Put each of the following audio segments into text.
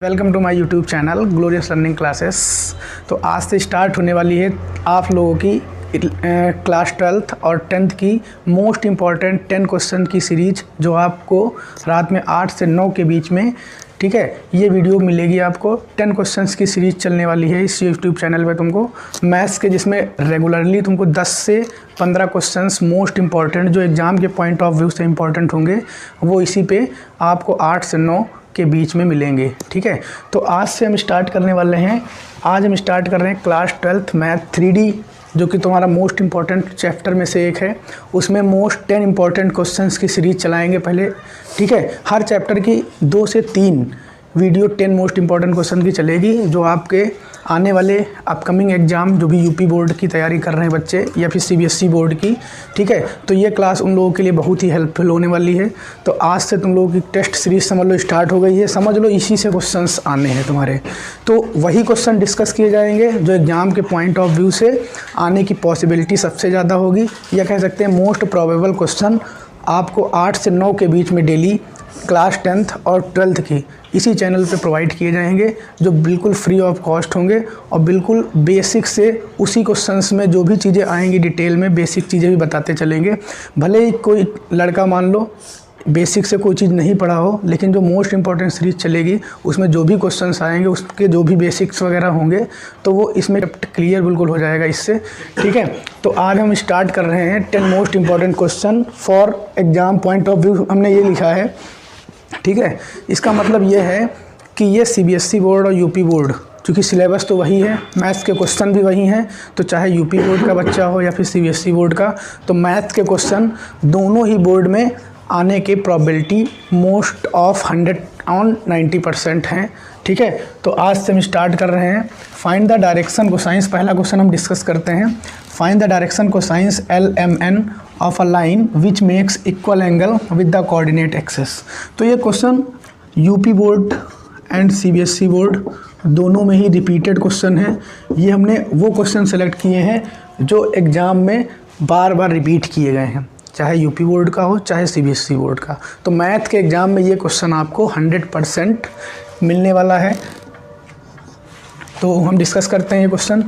Welcome to my YouTube channel glorious learning classes. तो आज से स्टार्ट होने वाली है आप लोगों की क्लास 12th और 10th की मोस्ट इम्पॉर्टेंट 10 क्वेश्चन की सीरीज, जो आपको रात में 8 से 9 के बीच में, ठीक है, ये वीडियो मिलेगी आपको। 10 क्वेश्चंस की सीरीज चलने वाली है इस यूट्यूब चैनल पे तुमको मैथ्स के, जिसमें रेगुलरली तुमको 10 से 15 क्वेश्चंस मोस्ट इम्पॉर्टेंट जो एग्ज़ाम के पॉइंट ऑफ व्यू से इम्पॉर्टेंट होंगे, वो इसी पे आपको 8 से 9 के बीच में मिलेंगे। ठीक है, तो आज से हम स्टार्ट करने वाले हैं। आज हम स्टार्ट कर रहे हैं क्लास 12th मैथ 3D, जो कि तुम्हारा मोस्ट इम्पॉर्टेंट चैप्टर में से एक है। उसमें मोस्ट 10 इम्पॉर्टेंट क्वेश्चंस की सीरीज चलाएंगे पहले। ठीक है, हर चैप्टर की 2 से 3 वीडियो 10 मोस्ट इम्पॉर्टेंट क्वेश्चन की चलेगी, जो आपके आने वाले अपकमिंग एग्ज़ाम, जो भी यूपी बोर्ड की तैयारी कर रहे हैं बच्चे या फिर सीबीएसई बोर्ड की, ठीक है, तो ये क्लास उन लोगों के लिए बहुत ही हेल्पफुल होने वाली है। तो आज से तुम लोगों की टेस्ट सीरीज समझ लो स्टार्ट हो गई है। समझ लो इसी से क्वेश्चंस आने हैं तुम्हारे, तो वही क्वेश्चन डिस्कस किए जाएंगे जो एग्ज़ाम के पॉइंट ऑफ व्यू से आने की पॉसिबिलिटी सबसे ज़्यादा होगी, या कह सकते हैं मोस्ट प्रोबेबल क्वेश्चन आपको 8 से 9 के बीच में डेली क्लास 10th और 12th की इसी चैनल पे प्रोवाइड किए जाएंगे, जो बिल्कुल फ्री ऑफ कॉस्ट होंगे और बिल्कुल बेसिक से उसी क्वेश्चंस में जो भी चीज़ें आएंगी डिटेल में बेसिक चीज़ें भी बताते चलेंगे। भले ही कोई लड़का मान लो बेसिक से कोई चीज़ नहीं पढ़ा हो, लेकिन जो मोस्ट इम्पॉर्टेंट सीरीज चलेगी उसमें जो भी क्वेश्चंस आएंगे उसके जो भी बेसिक्स वगैरह होंगे, तो वो इसमें क्लियर बिल्कुल हो जाएगा इससे। ठीक है, तो आज हम स्टार्ट कर रहे हैं 10 most important question for exam point of view. हमने ये लिखा है, ठीक है, इसका मतलब ये है कि ये सीबीएसई बोर्ड और यूपी बोर्ड, क्योंकि सिलेबस तो वही है, मैथ्स के क्वेश्चन भी वही हैं, तो चाहे यूपी बोर्ड का बच्चा हो या फिर सीबीएसई बोर्ड का, तो मैथ्स के क्वेश्चन दोनों ही बोर्ड में आने की प्रोबेबिलिटी मोस्ट ऑफ 190% हैं। ठीक है, तो आज से हम स्टार्ट कर रहे हैं। फाइंड द डायरेक्शन कोसाइंस, पहला क्वेश्चन हम डिस्कस करते हैं। Find the direction cosines LMN of a line which makes equal angle with the coordinate axis. तो ये question UP board and CBSE board दोनों में ही रिपीटेड क्वेश्चन है। ये हमने वो क्वेश्चन सेलेक्ट किए हैं जो एग्ज़ाम में बार बार रिपीट किए गए हैं, चाहे यूपी बोर्ड का हो चाहे सीबीएसई बोर्ड का। तो मैथ के एग्ज़ाम में ये क्वेश्चन आपको 100% मिलने वाला है। तो हम डिस्कस करते हैं ये क्वेश्चन।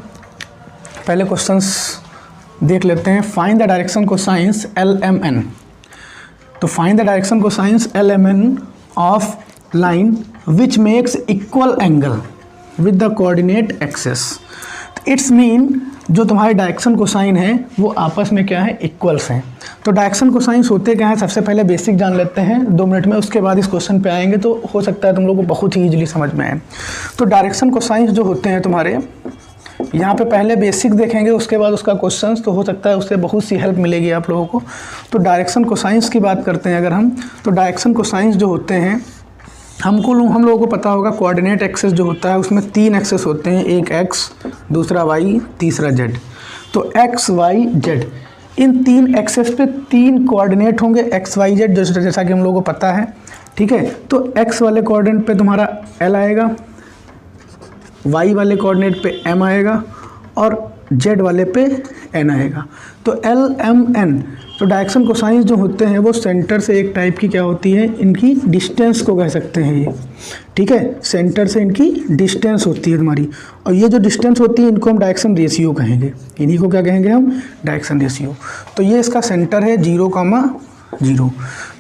पहले क्वेश्चंस देख लेते हैं। Find the direction cosines LMN। तो find the direction cosines LMN of line which makes equal angle with the coordinate axis. It's mean जो तुम्हारे डायरेक्शन कोसाइन है वो आपस में क्या है, इक्वल्स हैं। तो डायरेक्शन कोसाइंस होते क्या हैं, सबसे पहले बेसिक जान लेते हैं 2 मिनट में, उसके बाद इस क्वेश्चन पे आएंगे तो हो सकता है तुम लोगों को बहुत ही ईजिली समझ में आए। तो डायरेक्शन कोसाइंस जो होते हैं तुम्हारे, यहाँ पे पहले बेसिक देखेंगे, उसके बाद उसका क्वेश्चन, तो हो सकता है उससे बहुत सी हेल्प मिलेगी आप लोगों को। तो डायरेक्शन कोसाइंस की बात करते हैं अगर हम, तो डायरेक्शन कोसाइंस जो होते हैं हम लोगों को पता होगा, कोऑर्डिनेट एक्सिस जो होता है उसमें 3 एक्सिस होते हैं, एक x, दूसरा y, तीसरा z। तो x, y, z, इन 3 एक्सिस पे 3 कोऑर्डिनेट होंगे, x, y, z, जैसा कि हम लोगों को पता है। ठीक है, तो x वाले कोऑर्डिनेट पे तुम्हारा L आएगा, y वाले कोऑर्डिनेट पे M आएगा और z वाले पे N आएगा। तो LMN, तो डायरेक्शन कोसाइंस जो होते हैं वो सेंटर से एक टाइप की क्या होती है, इनकी डिस्टेंस को कह सकते हैं ये। ठीक है, सेंटर से इनकी डिस्टेंस होती है तुम्हारी, और ये जो डिस्टेंस होती है इनको हम डायरेक्शन रेशियो कहेंगे। इन्हीं को क्या कहेंगे हम, डायरेक्शन रेशियो। तो ये इसका सेंटर है 0,0।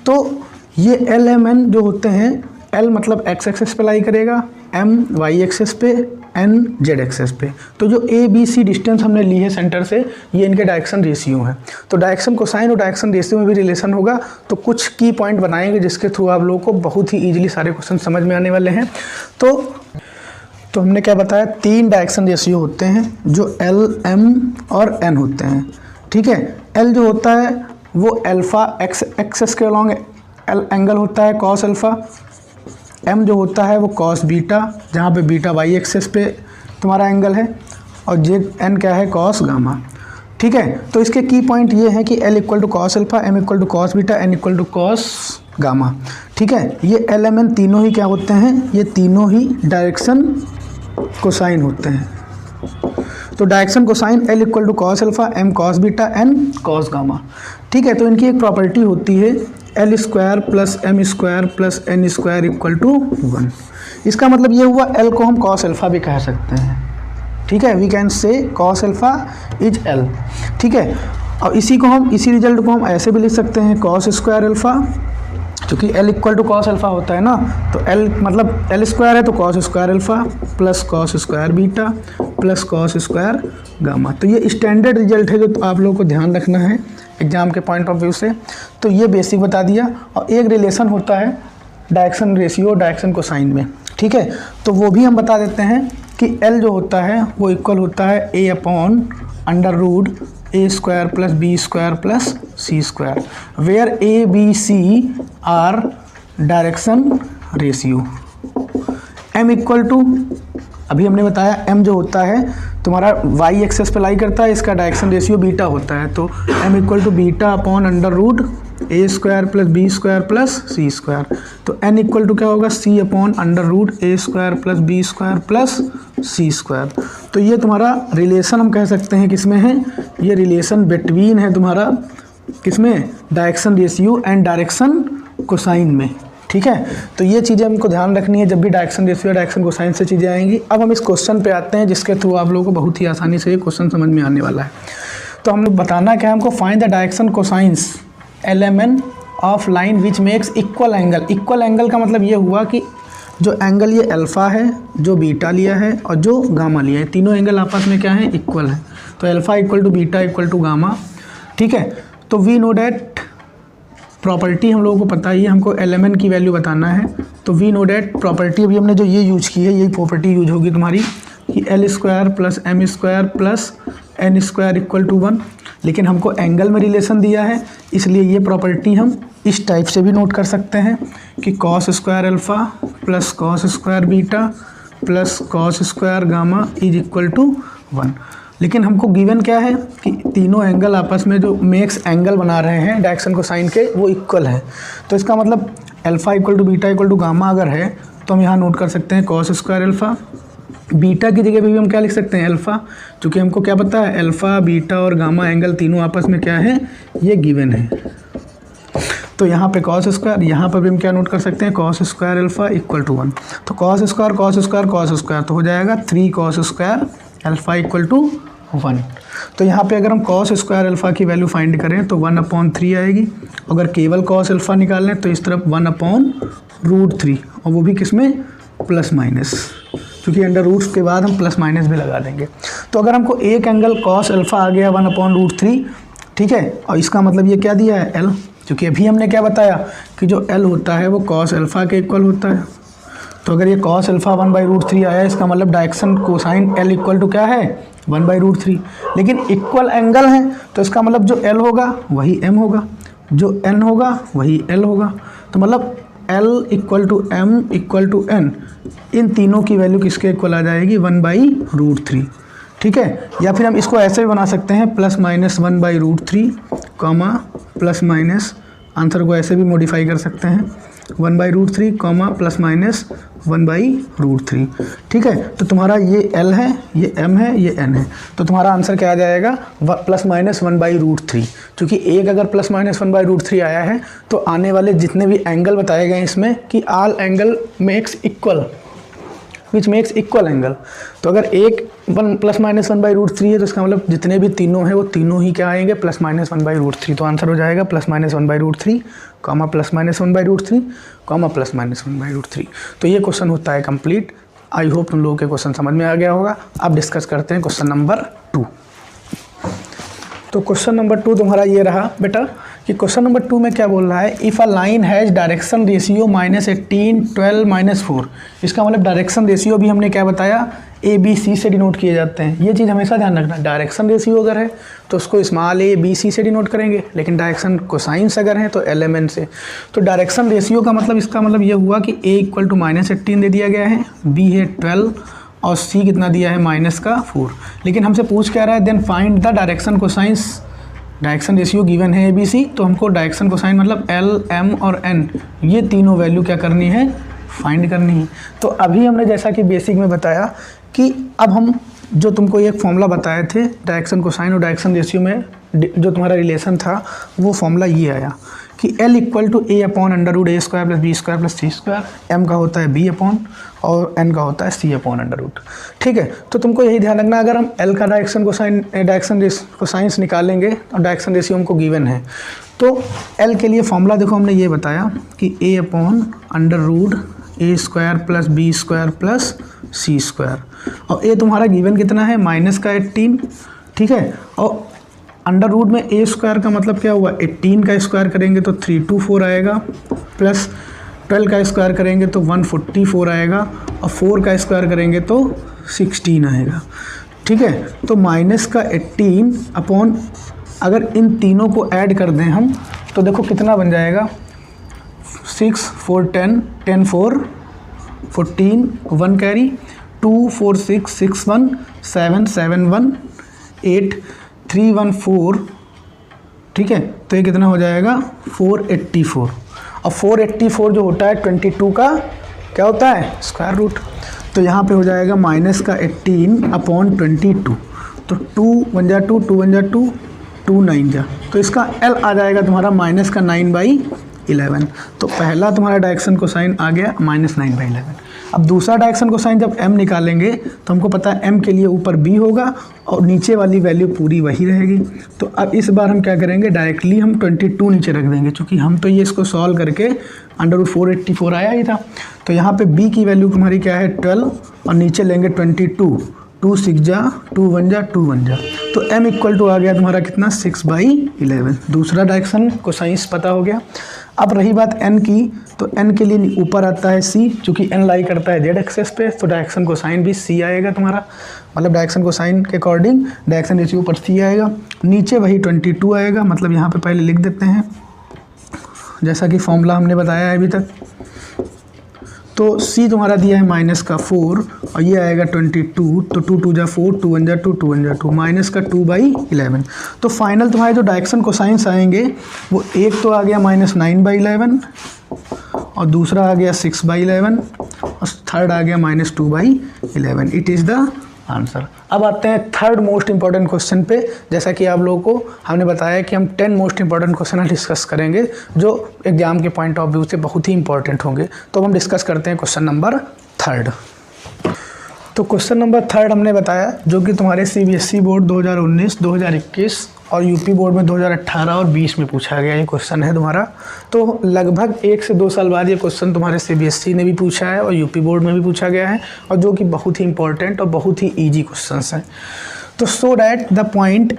तो ये LMN जो होते हैं, L मतलब x एक्सिस पे लाई करेगा, M y एक्सिस पे, N z एक्सिस पे। तो जो ABC डिस्टेंस हमने ली है सेंटर से, ये इनके डायरेक्शन रेशियो हैं। तो डायरेक्शन कोसाइन और डायरेक्शन रेशियो में भी रिलेशन होगा। तो कुछ की पॉइंट बनाएंगे जिसके थ्रू आप लोगों को बहुत ही ईजिली सारे क्वेश्चन समझ में आने वाले हैं। तो हमने क्या बताया, 3 डायरेक्शन रेशियो होते हैं जो L, M और N होते हैं। ठीक है, L जो होता है वो अल्फ़ा x एक्सिस के अलॉन्ग एंगल होता है, कॉस अल्फ़ा। M जो होता है वो कॉस बीटा, जहाँ पे बीटा y एक्सिस पे तुम्हारा एंगल है, और N क्या है, कॉस गामा। ठीक है, तो इसके की पॉइंट ये है कि L equal to cos alpha, M equal to cos beta, N equal to cos gamma. ठीक है, ये LMN तीनों ही क्या होते हैं, ये तीनों ही डायरेक्शन कोसाइन होते हैं। तो direction cosine L equal to cos alpha, M cos beta, N cos gamma. ठीक है, तो इनकी एक प्रॉपर्टी होती है L square plus M square plus N square equal to 1। इसका मतलब ये हुआ एल को हम कॉस अल्फ़ा भी कह सकते हैं, ठीक है, we can say cos alpha is L, ठीक है। और इसी रिजल्ट को हम ऐसे भी लिख सकते हैं कॉस स्क्वायर अल्फ़ा, क्योंकि L equal to cos alpha होता है ना, तो एल मतलब एल स्क्वायर है तो cos square alpha plus cos square beta plus cos square gamma. तो ये स्टैंडर्ड रिजल्ट है जो आप लोगों को ध्यान रखना है एग्जाम के पॉइंट ऑफ व्यू से। तो ये बेसिक बता दिया। और एक रिलेशन होता है डायरेक्शन रेशियो डायरेक्शन कोसाइन में, ठीक है, तो वो भी हम बता देते हैं कि एल जो होता है वो इक्वल होता है A upon under root A square plus B square plus C square, where A B C are direction ratio. M equal to, अभी हमने बताया एम जो होता है तुम्हारा वाई एक्सेस पे लाई करता है, इसका डायरेक्शन रेशियो बीटा होता है, तो M equal to beta upon under root A square plus B square plus C square. तो एन इक्वल टू क्या होगा, C upon under root A square plus B square plus C square. तो ये तुम्हारा relation हम कह सकते हैं किसमें है, ये रिलेशन बिटवीन है तुम्हारा किसमें, direction ratio and direction cosine में, ठीक है। तो ये चीज़ें हमको ध्यान रखनी है जब भी डायरेक्शन रेशियो डायरेक्शन कोसाइन से चीज़ें आएंगी। अब हम इस क्वेश्चन पे आते हैं जिसके थ्रू आप लोगों को बहुत ही आसानी से ये क्वेश्चन समझ में आने वाला है। तो हम लोग बताना क्या है, हमको find the direction cosines LMN of line which makes equal angle. Equal angle का मतलब ये हुआ कि जो एंगल ये अल्फ़ा है, जो बीटा लिया है और जो गामा लिया है, तीनों एंगल आपस में क्या है, इक्वल है। तो alpha equal to beta equal to gamma, ठीक है। तो वी नो डैट प्रॉपर्टी हम लोगों को पता ही है, हमको एलएमएन की वैल्यू बताना है। तो वी नो डैट प्रॉपर्टी अभी हमने जो ये यूज की है, यही प्रॉपर्टी यूज होगी तुम्हारी कि L square plus M square plus N square equal to 1। लेकिन हमको एंगल में रिलेशन दिया है, इसलिए ये प्रॉपर्टी हम इस टाइप से भी नोट कर सकते हैं कि cos square alpha plus cos square beta plus cos square gamma is equal to 1। लेकिन हमको गिवन क्या है कि तीनों एंगल आपस में जो मेक्स एंगल बना रहे हैं डायरेक्शन कोसाइन के वो इक्वल है। तो इसका मतलब alpha equal to beta equal to gamma अगर है तो हम यहाँ नोट कर सकते हैं कॉस स्क्वायर अल्फ़ा। बीटा की जगह भी हम क्या लिख सकते हैं, अल्फ़ा, क्योंकि हमको क्या पता है अल्फ़ा बीटा और गामा एंगल तीनों आपस में क्या है, ये गिवन है। तो यहाँ पे कॉस स्क्वायर, यहाँ पर भी हम क्या नोट कर सकते हैं, cos square alpha equal to 1। तो cos square cos square cos square तो हो जाएगा 3 cos square alpha equal to 1। तो यहाँ पे अगर हम कॉस स्क्वायर अल्फ़ा की वैल्यू फाइंड करें तो 1/3 आएगी। अगर केवल कॉस अल्फ़ा निकाल लें तो इस तरफ 1/√3, और वो भी किसमें, प्लस माइनस, क्योंकि अंडर रूट्स के बाद हम प्लस माइनस भी लगा देंगे। तो अगर हमको एक एंगल कॉस अल्फ़ा आ गया 1/√3, ठीक है, और इसका मतलब ये क्या दिया है, एल, क्योंकि अभी हमने क्या बताया कि जो एल होता है वो कॉस अल्फ़ा के इक्वल होता है। तो अगर ये कॉस अल्फ़ा 1/√3 आया, इसका मतलब direction cosine L equal to क्या है, 1/√3। लेकिन इक्वल एंगल है तो इसका मतलब जो एल होगा वही एम होगा, जो एन होगा वही एल होगा। तो मतलब L equal to M equal to N, इन तीनों की वैल्यू किसके इक्वल आ जाएगी, 1/√3, ठीक है। या फिर हम इसको ऐसे भी बना सकते हैं plus minus 1/√3 comma plus minus, answer को ऐसे भी मॉडिफाई कर सकते हैं 1/√3 कॉमा प्लस माइनस 1/√3, ठीक है। तो तुम्हारा ये एल है, ये एम है, ये एन है, तो तुम्हारा आंसर क्या आ जाएगा, प्लस माइनस 1/√3। क्योंकि एक अगर प्लस माइनस 1/√3 आया है तो आने वाले जितने भी एंगल बताए गए इसमें कि all angle makes equal which makes equal angle. तो अगर एक प्लस माइनस 1/√3 है तो इसका मतलब जितने भी तीनों हैं वो तीनों ही क्या आएंगे, प्लस माइनस 1/√3। तो आंसर हो जाएगा plus minus 1/√3 comma plus minus 1/√3 comma plus minus 1/√3। तो ये क्वेश्चन होता है कंप्लीट। आई होप तुम लोगों के क्वेश्चन समझ में आ गया होगा। अब डिस्कस करते हैं क्वेश्चन नंबर 2। तो क्वेश्चन नंबर 2 तुम्हारा ये रहा बेटा कि क्वेश्चन नंबर 2 में क्या बोल रहा है, if a line has direction ratio -18, 12, -4। इसका मतलब डायरेक्शन रेशियो भी हमने क्या बताया, ABC से डिनोट किए जाते हैं। ये चीज़ हमेशा ध्यान रखना, डायरेक्शन रेशियो अगर है तो उसको स्मॉल a BC से डिनोट करेंगे, लेकिन डायरेक्शन कोसाइंस अगर है तो LMN से। तो डायरेक्शन रेशियो का मतलब, इसका मतलब ये हुआ कि a इक्वल टू -18 दे दिया गया है, b है 12 और c कितना दिया है -4। लेकिन हमसे पूछ क्या रहा है, then find the direction cosines. Direction ratio given है ABC, तो हमको डायरेक्शन कोसाइन मतलब L, M और N, ये तीनों वैल्यू क्या करनी है, फाइंड करनी है। तो अभी हमने जैसा कि बेसिक में बताया कि अब हम जो तुमको एक फॉर्मूला बताए थे डायरेक्शन कोसाइन और डायरेक्शन रेशियो में जो तुम्हारा रिलेशन था, वो फॉर्मूला ये आया कि L equal to A upon under root A square plus B square plus C square, M का होता है B अपॉन और N का होता है C अपॉन अंडर रूट। ठीक है, तो तुमको यही ध्यान रखना, अगर हम L का डायरेक्शन कोसाइंस निकालेंगे और डायरेक्शन रेशियो हमको गिवन है, तो L के लिए फॉर्मूला देखो हमने ये बताया कि A upon under root A square plus B square plus C square, और A तुम्हारा गिवन कितना है -18। ठीक है, और अंडर रूट में A स्क्वायर का मतलब क्या हुआ, 18 का स्क्वायर करेंगे तो 324 आएगा, प्लस 12 का स्क्वायर करेंगे तो 144 आएगा, और 4 का स्क्वायर करेंगे तो 16 आएगा। ठीक है, तो -18 अपॉन, अगर इन तीनों को ऐड कर दें हम तो देखो कितना बन जाएगा, 6 4 10 10 4 14 1 कैरी 2 4 6 6 1 7 7 1 8 3 1 4। ठीक है, तो ये कितना हो जाएगा 484, और 484 जो होता है 22 का क्या होता है स्क्वायर रूट, तो यहाँ पे हो जाएगा -18 अपॉन 22, तो 2 1 जा 2 2 1 जा 2 2 9 जा, तो इसका L आ जाएगा तुम्हारा -9/11। तो पहला तुम्हारा डायरेक्शन कोसाइन आ गया -9/11। अब दूसरा डायरेक्शन कोसाइन जब M निकालेंगे तो हमको पता है M के लिए ऊपर B होगा और नीचे वाली वैल्यू पूरी वही रहेगी। तो अब इस बार हम क्या करेंगे, डायरेक्टली हम 22 नीचे रख देंगे, क्योंकि हम तो ये इसको सॉल्व करके √484 आया ही था। तो यहाँ पे B की वैल्यू तुम्हारी क्या है 12, और नीचे लेंगे 22, 2 6 जा 2 1 जा 2 1 जा, तो M इक्वल टू आ गया तुम्हारा कितना 6/11। दूसरा डायरेक्शन कोसाइंस पता हो गया। अब रही बात N की, तो N के लिए ऊपर आता है C, चूँकि N लाई करता है Z एक्सेस पे, तो डायरेक्शन कोसाइन भी C आएगा तुम्हारा, मतलब डायरेक्शन कोसाइन के अकॉर्डिंग डायरेक्शन रेशियो ऊपर C आएगा, नीचे वही 22 आएगा। मतलब यहाँ पे पहले लिख देते हैं जैसा कि फॉर्मूला हमने बताया है अभी तक। तो C तुम्हारा दिया है -4 और ये आएगा 22, तो 2 2 जा 4 2 1 जा 2 2 1 जा 2 -2/11। तो फाइनल तुम्हारे जो डायरेक्शन कोसाइंस आएंगे वो एक तो आ गया -9/11 और दूसरा आ गया 6/11 और थर्ड आ गया -2/11। It is the answer. अब आते हैं थर्ड मोस्ट इंपॉर्टेंट क्वेश्चन पे। जैसा कि आप लोगों को हमने बताया कि हम 10 मोस्ट इंपॉर्टेंट क्वेश्चन डिस्कस करेंगे जो एग्जाम के पॉइंट ऑफ व्यू से बहुत ही इंपॉर्टेंट होंगे। तो हम डिस्कस करते हैं क्वेश्चन नंबर 3। तो क्वेश्चन नंबर 3 हमने बताया जो कि तुम्हारे CBSE बोर्ड 2019, 2021 और यूपी बोर्ड में 2018 और 20 में पूछा गया ये क्वेश्चन है तुम्हारा। तो लगभग 1 से 2 साल बाद ये क्वेश्चन तुम्हारे CBSE ने भी पूछा है और यूपी बोर्ड में भी पूछा गया है, और जो कि बहुत ही इंपॉर्टेंट और बहुत ही ईजी क्वेश्चन हैं। तो सो that the point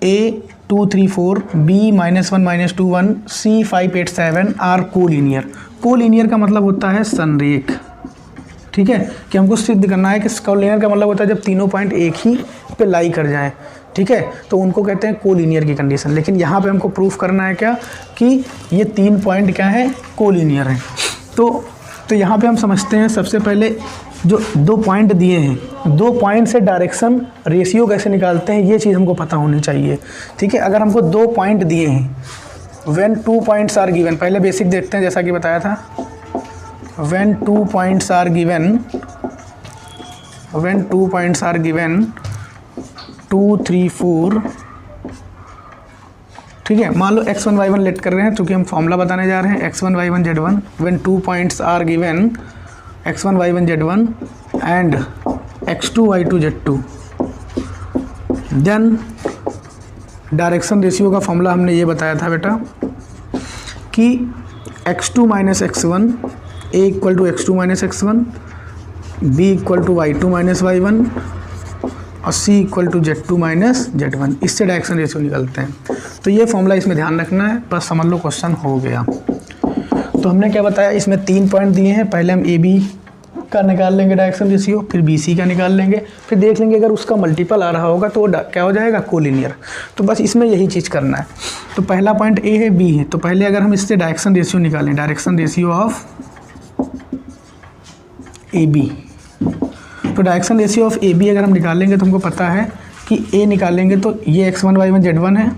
A 2 3 4 B -1 -2 1 C 5 8 7 are collinear. Collinear का मतलब होता है संरेख। ठीक है, कि हमको सिद्ध करना है कि कोलिनियर का मतलब होता है जब तीनों पॉइंट एक ही पे लाई कर जाएं। ठीक है, तो उनको कहते हैं कोलिनियर की कंडीशन। लेकिन यहाँ पे हमको प्रूफ करना है क्या कि ये 3 पॉइंट क्या है कोलिनियर हैं। तो यहाँ पे हम समझते हैं सबसे पहले जो 2 पॉइंट दिए हैं, 2 पॉइंट से डायरेक्शन रेशियो कैसे निकालते हैं ये चीज़ हमको पता होनी चाहिए। ठीक है, अगर हमको 2 पॉइंट दिए हैं, व्हेन 2 पॉइंट्स आर गिवन, पहले बेसिक देखते हैं जैसा कि बताया था। when 2 points are given 2 3 4, ठीक है, मान लो x1 y1 लेट कर रहे हैं क्योंकि हम फॉर्मूला बताने जा रहे हैं x1 y1 z1। when 2 points are given x1 y1 z1 and x2 y2 z2, then direction ratio का फॉर्मूला हमने ये बताया था बेटा कि x2 - x1 A equal to x2 - x1, B equal to y2 - y1 और C equal to z2 - z1। इससे direction ratio निकलते हैं। तो ये फॉर्मूला इसमें ध्यान रखना है, बस समझ लो क्वेश्चन हो गया। तो हमने क्या बताया, इसमें 3 पॉइंट दिए हैं। पहले हम AB का निकाल लेंगे डायरेक्शन रेशियो, फिर BC का निकाल लेंगे, फिर देख लेंगे अगर उसका मल्टीपल आ रहा होगा तो क्या हो जाएगा कोलिनियर। तो बस इसमें यही चीज़ करना है। तो पहला पॉइंट A है, B है, तो पहले अगर हम इससे डायरेक्शन रेशियो निकालें, डायरेक्शन रेशियो ऑफ AB, तो डायरेक्शन रेशियो ऑफ AB अगर हम निकालेंगे तो हमको पता है कि A निकालेंगे तो ये x1 y1 z1 है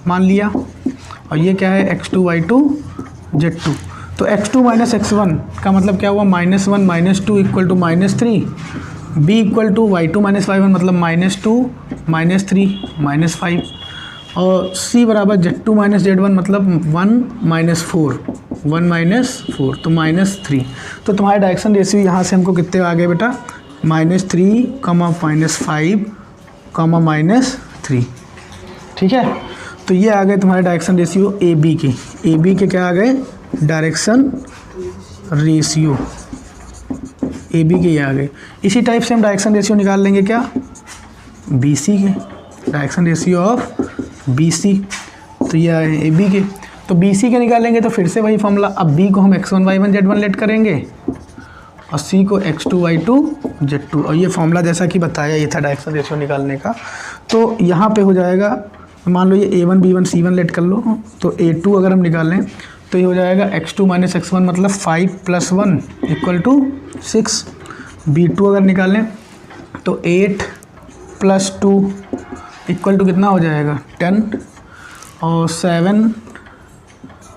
मान लिया, और ये क्या है x2 y2 z2। तो x2 - x1 का मतलब क्या हुआ, -1 - 2 equal to -3, B equal to y2 - y1 मतलब -2 -3 -5, और c बराबर Z2 माइनस Z1 मतलब 1 माइनस 4, 1 माइनस 4 तो -3। तो तुम्हारे डायरेक्शन रेशियो यहाँ से हमको कितने आ गए बेटा, -3, -5, -3। ठीक है, तो ये आ गए तुम्हारे डायरेक्शन रेशियो ए बी के क्या आ गए, डायरेक्शन रेशियो ए बी के ये आ गए। इसी टाइप से हम डायरेक्शन रेशियो निकाल लेंगे क्या, बी सी के, direction ratio of B C. तो ये आए ए बी के, तो बी सी के निकालेंगे तो फिर से वही फॉर्मूला। अब बी को हम x1 y1 z1 लेट करेंगे और सी को x2 y2 z2, और ये फॉर्मूला जैसा कि बताया ये था डायरेक्शन रेशियो निकालने का। तो यहाँ पे हो जाएगा, मान लो ये a1 b1 c1 लेट कर लो, तो a2 अगर हम निकालें तो ये हो जाएगा x2 माइनस x1 मतलब 5 + 1 = 6। b2 अगर निकालें तो 8 + 2 = कितना हो जाएगा, 10। और 7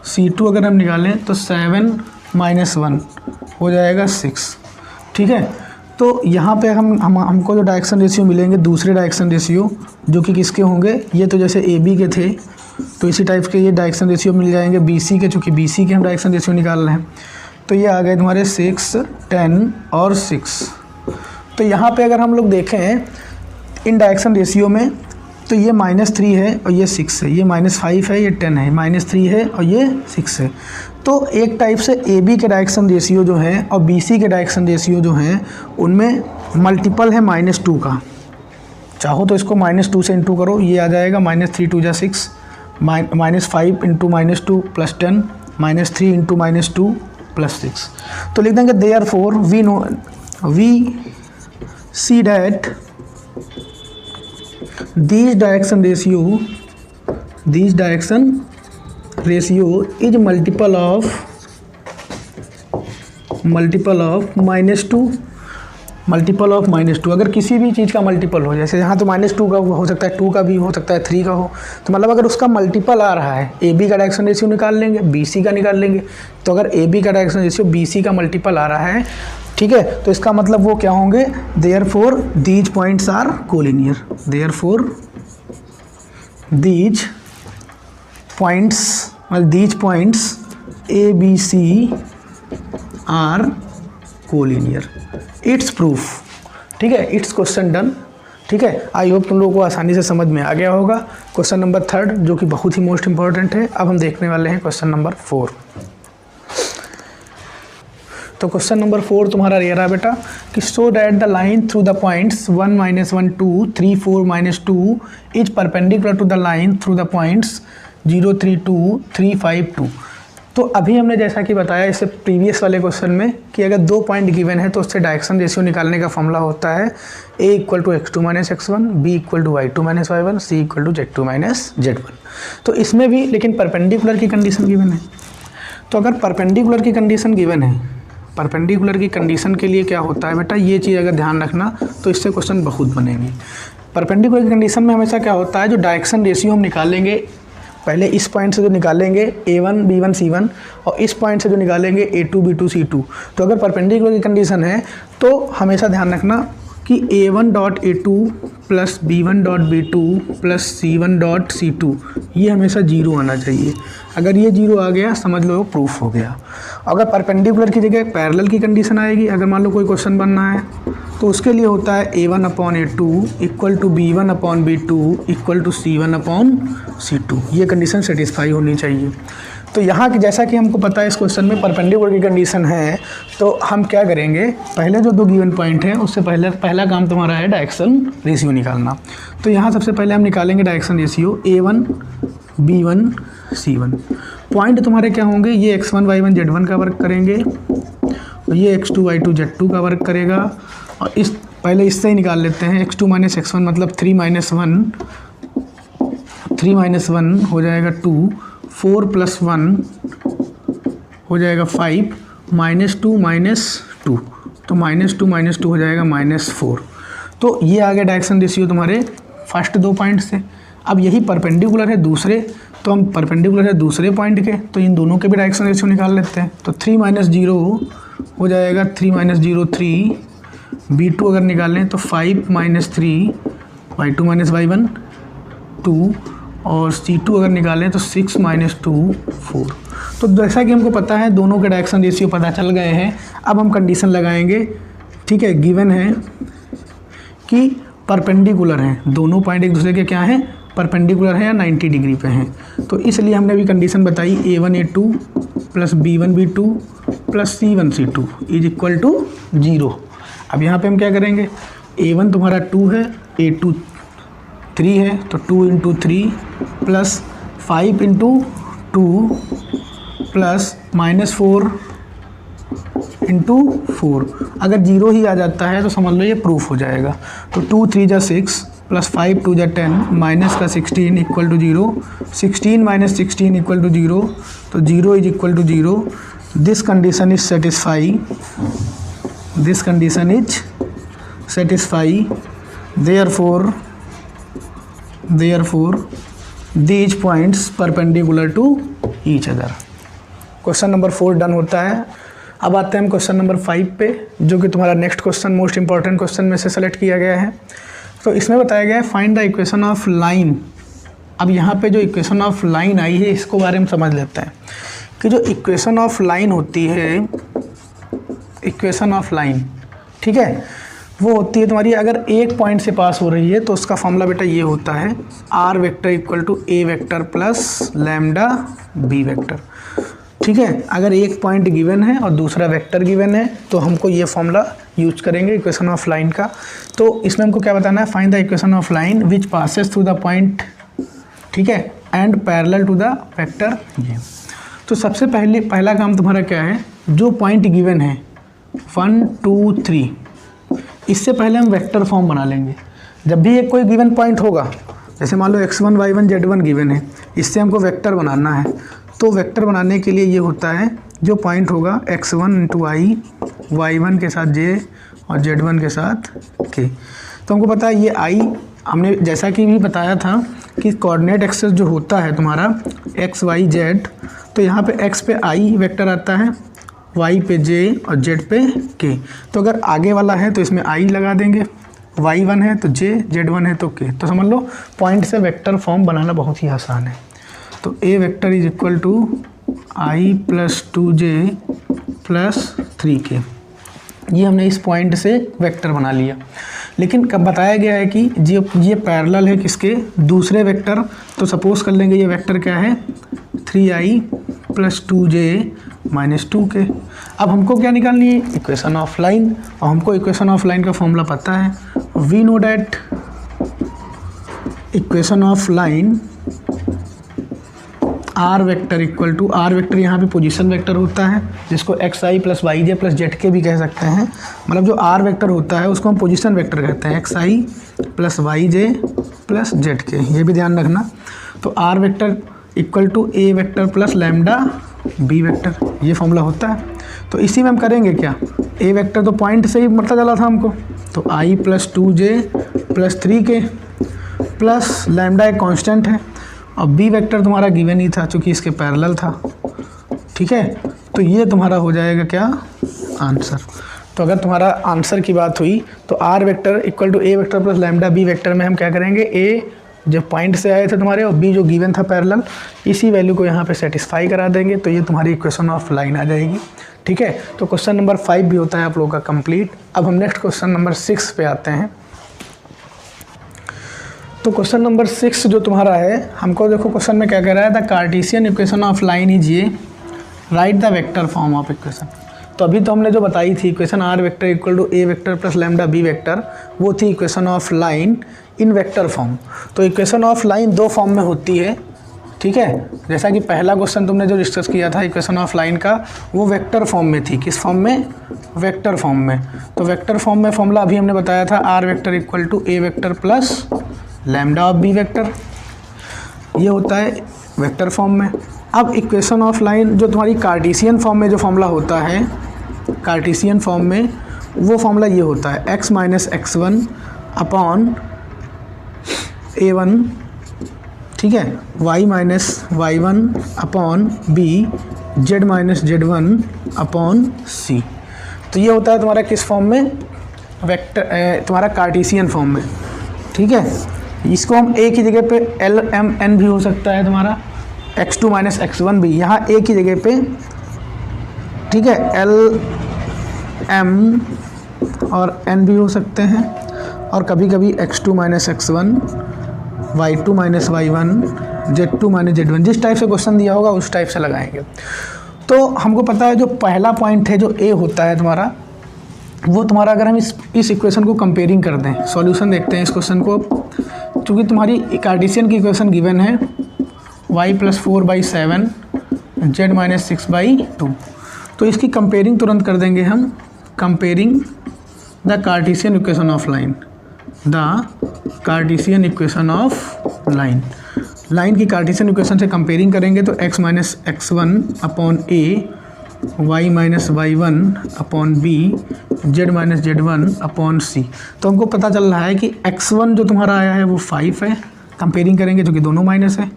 c2 अगर हम निकालें तो 7 - 1 हो जाएगा 6। ठीक है, तो यहाँ पे हमको जो डायरेक्शन रेशियो मिलेंगे दूसरे डायरेक्शन रेशियो जो कि किसके होंगे, ये तो जैसे ए बी के थे तो इसी टाइप के ये डायरेक्शन रेशियो मिल जाएंगे बी सी के, चूँकि बी सी के हम डायरेक्शन रेशियो निकाल रहे हैं। तो ये आ गए तुम्हारे 6, 10 और 6। तो यहाँ पे अगर हम लोग देखें इन डायरेक्शन रेशियो में तो ये -3 है और ये 6 है, ये -5 है, ये 10 है, -3 है और ये 6 है। तो एक टाइप से ए बी के डायरेक्शन रेशियो जो है और बी सी के डायरेक्शन रेशियो जो हैं उनमें मल्टीपल है -2 का। चाहो तो इसको -2 से इंटू करो, ये आ जाएगा -3 × 2 = 6, -5 × -2 + 10, -3 × -2 + 6। तो लिख देंगे therefore we see that these direction ratio is multiple of -2। अगर किसी भी चीज़ का मल्टीपल हो, जैसे यहाँ तो -2 का हो सकता है, 2 का भी हो सकता है, 3 का हो, तो मतलब अगर उसका मल्टीपल आ रहा है, ए बी का डायरेक्शन रेशियो निकाल लेंगे, बी सी का निकाल लेंगे। तो अगर ए बी का डायरेक्शन रेशियो बी सी का मल्टीपल आ रहा है, ठीक है, तो इसका मतलब वो क्या होंगे, therefore these points are collinear, therefore these points A B C are collinear. It's proof. ठीक है, इट्स क्वेश्चन डन। ठीक है, आई होप तुम लोगों को आसानी से समझ में आ गया होगा। क्वेश्चन नंबर 3 जो कि बहुत ही मोस्ट इंपॉर्टेंट है। अब हम देखने वाले हैं क्वेश्चन नंबर 4। तो क्वेश्चन नंबर 4 तुम्हारा ये रहा बेटा कि so that the line through the points 1 - 1 2 3 4 - 2 is perpendicular to the line through the points 0 3 2 3 5 2। तो अभी हमने जैसा कि बताया इससे प्रीवियस वाले क्वेश्चन में कि अगर 2 पॉइंट गिवन है तो उससे डायरेक्शन रेशियो निकालने का फॉर्मूला होता है a = x2 - x1, b = y2 - y1, c = z2 - z1। तो इसमें भी लेकिन परपेंडिकुलर की कंडीशन गिवन है। तो अगर परपेंडिकुलर की कंडीशन गिवन है, परपेंडिकुलर की कंडीशन के लिए क्या होता है बेटा, ये चीज़ अगर ध्यान रखना तो इससे क्वेश्चन बहुत बनेंगे। परपेंडिकुलर की कंडीशन में हमेशा क्या होता है, जो डायरेक्शन रेशियो हम निकालेंगे पहले इस पॉइंट से जो निकालेंगे a1 b1 c1 और इस पॉइंट से जो निकालेंगे a2 b2 c2। तो अगर परपेंडिकुलर की कंडीशन है तो हमेशा ध्यान रखना कि a1.a2 + b1.b2 + c1.c2 ये हमेशा 0 आना चाहिए। अगर ये 0 आ गया समझ लो प्रूफ हो गया। अगर परपेंडिकुलर की जगह पैरेलल की कंडीशन आएगी, अगर मान लो कोई क्वेश्चन बनना है तो उसके लिए होता है a1/a2 = b1/b2 = c1/c2। ये कंडीशन सेटिस्फाई होनी चाहिए। तो यहाँ की जैसा कि हमको पता है इस क्वेश्चन में परपेंडिकुलर की कंडीशन है, तो हम क्या करेंगे, पहले जो 2 गिवन पॉइंट है उससे पहला काम तुम्हारा है डायरेक्शन रेशियो निकालना। तो यहाँ सबसे पहले हम निकालेंगे direction ratio a1 b1 c1। Point तुम्हारे क्या होंगे, ये x1 y1 z1 का वर्क करेंगे और ये x2 y2 z2 का वर्क करेगा। और पहले इससे ही निकाल लेते हैं, x2 - x1 मतलब 3 - 1 हो जाएगा 2, 4 + 1 हो जाएगा 5, -2 - 2 तो -2 - 2 हो जाएगा -4। तो ये आ गया डायरेक्शन रेशियो तुम्हारे फर्स्ट 2 पॉइंट से। अब यही परपेंडिकुलर है दूसरे, तो हम परपेंडिकुलर है दूसरे पॉइंट के, तो इन दोनों के भी डायरेक्शन रेशियो निकाल लेते हैं। तो 3 - 0 हो जाएगा 3 - 0 3, b2 अगर निकालें तो 5 - 3 y2 - y1 2 और C2 अगर निकालें तो 6 - 2 4। तो जैसा कि हमको पता है दोनों के डायरेक्शन रेशियो पता चल गए हैं। अब हम कंडीशन लगाएंगे, ठीक है। गिवन है कि परपेंडिकुलर हैं, दोनों पॉइंट एक दूसरे के क्या हैं, परपेंडिकुलर हैं या 90 डिग्री पे हैं। तो इसलिए हमने अभी कंडीशन बताई A1A2 plus B1B2 plus C1C2 is equal to 0। अब यहाँ पे हम क्या करेंगे, A1 तुम्हारा 2 है, A2 3 है, तो 2 × 3 प्लस 5 × 2 प्लस -4 × 4। अगर 0 ही आ जाता है तो समझ लो ये प्रूफ हो जाएगा। तो 2 × 3 = 6 प्लस 5 × 2 = 10 माइनस का 16 इक्वल टू 0। 16 - 16 इक्वल टू 0, तो 0 is equal to 0। This condition is satisfy, this condition is satisfy, therefore these points perpendicular to each other। Question number 4 done होता है। अब आते हैं हम क्वेश्चन नंबर 5 पे, जो कि तुम्हारा next question most important question में से सेलेक्ट किया गया है। तो इसमें बताया गया है find the equation of line. अब यहाँ पे जो इक्वेशन ऑफ लाइन आई है इसको बारे में समझ लेते हैं कि जो इक्वेशन ऑफ लाइन होती है, इक्वेशन ऑफ लाइन, ठीक है, वो होती है तुम्हारी अगर एक पॉइंट से पास हो रही है तो उसका फॉर्मूला बेटा ये होता है r vector equal to a vector plus lambda b vector, ठीक है। अगर एक पॉइंट गिवन है और दूसरा वेक्टर गिवन है तो हमको ये फॉर्मूला यूज करेंगे इक्वेशन ऑफ लाइन का। तो इसमें हमको क्या बताना है, find the equation of line which passes through the point, ठीक है, and parallel to the vector ये। तो सबसे पहला काम तुम्हारा क्या है, जो पॉइंट गिवन है 1 2 3, इससे पहले हम वेक्टर फॉर्म बना लेंगे। जब भी एक कोई गिवन पॉइंट होगा, जैसे मान लो x1 y1 z1 गिवन है, इससे हमको वेक्टर बनाना है। तो वेक्टर बनाने के लिए ये होता है, जो पॉइंट होगा x1 × i, y1 के साथ j और z1 के साथ k। तो हमको पता है ये i, हमने जैसा कि भी बताया था कि कोऑर्डिनेट एक्सेस जो होता है तुम्हारा x y z, तो यहाँ पे x पे i वेक्टर आता है, y पे j और z पे k। तो अगर आगे वाला है तो इसमें i लगा देंगे, y1 है तो j, z1 है तो k। तो समझ लो पॉइंट से वेक्टर फॉर्म बनाना बहुत ही आसान है। तो a vector is equal to i + 2j + 3k। ये हमने इस पॉइंट से वेक्टर बना लिया। लेकिन कब बताया गया है कि ये पैरेलल है किसके, दूसरे वेक्टर। तो सपोज कर लेंगे ये वेक्टर क्या है 3i + 2j - 2k। अब हमको क्या निकालनी है, इक्वेशन ऑफ लाइन। और हमको इक्वेशन ऑफ लाइन का फॉर्मूला पता है, we know that equation of line r vector equal to, r vector यहाँ पे पोजीशन वेक्टर होता है, जिसको xi + yj + zk भी कह सकते हैं। मतलब जो r वेक्टर होता है उसको हम पोजीशन वेक्टर कहते हैं, xi + yj + zk, ये भी ध्यान रखना। तो r vector equal to a vector plus lambda b vector, ये फॉर्मूला होता है। तो इसी में हम करेंगे क्या, a वेक्टर तो पॉइंट से ही पता चला था हमको, तो i + 2j + 3k plus lambda एक कांस्टेंट है, और b वेक्टर तुम्हारा गिवन ही था चूँकि इसके पैरेलल था, ठीक है। तो ये तुम्हारा हो जाएगा क्या, आंसर। तो अगर तुम्हारा आंसर की बात हुई तो r vector equal to a vector plus lambda b vector में हम क्या करेंगे, a जो पॉइंट से आए थे तुम्हारे और b जो गिवन था पैरेलल, इसी वैल्यू को यहाँ पे सेटिस्फाई करा देंगे। तो ये तुम्हारी इक्वेशन ऑफ लाइन आ जाएगी, ठीक है। तो क्वेश्चन नंबर 5 भी होता है आप लोगों का कंप्लीट। अब हम नेक्स्ट क्वेश्चन नंबर 6 पे आते हैं। तो क्वेश्चन नंबर 6 जो तुम्हारा है, हमको देखो क्वेश्चन में क्या कह रहा है, the Cartesian equation of line is ये, right the vector form of equation. तो अभी तो हमने जो बताई थी equation r vector equal to a vector plus lambda b vector, वो थी equation of line in vector form. तो इक्वेशन ऑफ लाइन दो फॉर्म में होती है, ठीक है। जैसा कि पहला क्वेश्चन तुमने जो डिस्कस किया था इक्वेशन ऑफ लाइन का, वो वेक्टर फॉर्म में थी। किस फॉर्म में, वेक्टर फॉर्म में। तो वेक्टर फॉर्म में फॉर्मूला अभी हमने बताया था r vector equal to a vector plus lambda of b vector, ये होता है वेक्टर फॉर्म में। अब इक्वेशन ऑफ लाइन जो तुम्हारी कार्टेशियन फॉर्म में जो फॉर्मूला होता है, कार्टेशियन फॉर्म में वो फॉर्मूला ये होता है x - x1 अपॉन a1, ठीक है, y - y1 upon b, z - z1 upon c। तो ये होता है तुम्हारा किस फॉर्म में, वेक्टर, तुम्हारा कार्टेशियन फॉर्म में, ठीक है। इसको हम ए की जगह पे एल एम एन भी हो सकता है तुम्हारा, x2 माइनस x1 भी, यहाँ ए की जगह पे, ठीक है, एल एम और एन भी हो सकते हैं, और कभी कभी x2 minus x1, y2 minus y1, z2 minus z1, जिस टाइप से क्वेश्चन दिया होगा उस टाइप से लगाएंगे। तो हमको पता है जो पहला पॉइंट है जो ए होता है तुम्हारा, वो तुम्हारा अगर हम इस इक्वेशन को कंपेयरिंग कर दें, सॉल्यूशन देखते हैं इस क्वेश्चन को, क्योंकि तुम्हारी कार्टेशियन की इक्वेशन गिवन है y + 4/7 z - 6/2, तो इसकी कंपेयरिंग तुरंत कर देंगे हम, comparing the Cartesian equation of line, the Cartesian equation of line, line की कार्टेशियन इक्वेशन से कंपेयरिंग करेंगे तो x - x1 upon a, y - y1 upon b, z - z1 upon c। तो हमको पता चल रहा है कि x1 जो तुम्हारा आया है वो 5 है, कंपेयरिंग करेंगे जो कि दोनों माइनस है,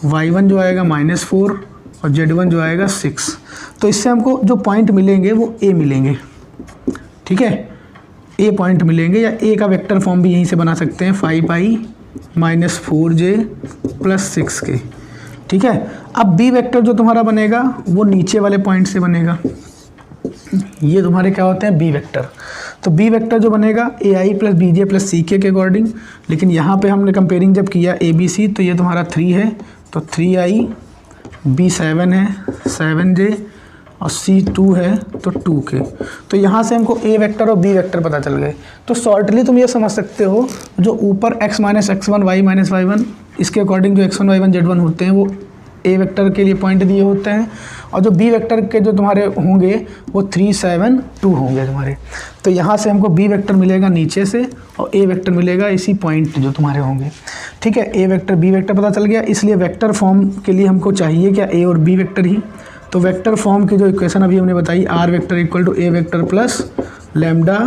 y1 जो आएगा -4 और z1 जो आएगा 6। तो इससे हमको जो पॉइंट मिलेंगे वो a मिलेंगे, ठीक है, ए पॉइंट मिलेंगे, या ए का वेक्टर फॉर्म भी यहीं से बना सकते हैं, 5i - 4j + 6k, ठीक है। अब बी वेक्टर जो तुम्हारा बनेगा वो नीचे वाले पॉइंट से बनेगा, ये तुम्हारे क्या होते हैं बी वेक्टर। तो बी वेक्टर जो बनेगा ai + bj + ck के अकॉर्डिंग, लेकिन यहाँ पे हमने कंपेयरिंग जब किया abc तो ये तुम्हारा 3 है, तो 3i, b 7 है, 7j और c 2 है तो 2k। तो यहाँ से हमको a वेक्टर और b वेक्टर पता चल गए। तो शॉर्टली तुम ये समझ सकते हो, जो ऊपर x - x1 y - y1 इसके अकॉर्डिंग जो x1 y1 z1 होते हैं वो a वेक्टर के लिए पॉइंट दिए होते हैं, और जो b वेक्टर के जो तुम्हारे होंगे वो 3 7 2 होंगे तुम्हारे। तो यहाँ से हमको b वेक्टर मिलेगा नीचे से और a वेक्टर मिलेगा इसी पॉइंट जो तुम्हारे होंगे, ठीक है। a वेक्टर b वेक्टर पता चल गया, इसलिए वेक्टर फॉर्म के लिए हमको चाहिए क्या a और b वेक्टर ही। तो वेक्टर फॉर्म की जो इक्वेशन अभी हमने बताई, r vector = a vector plus lambda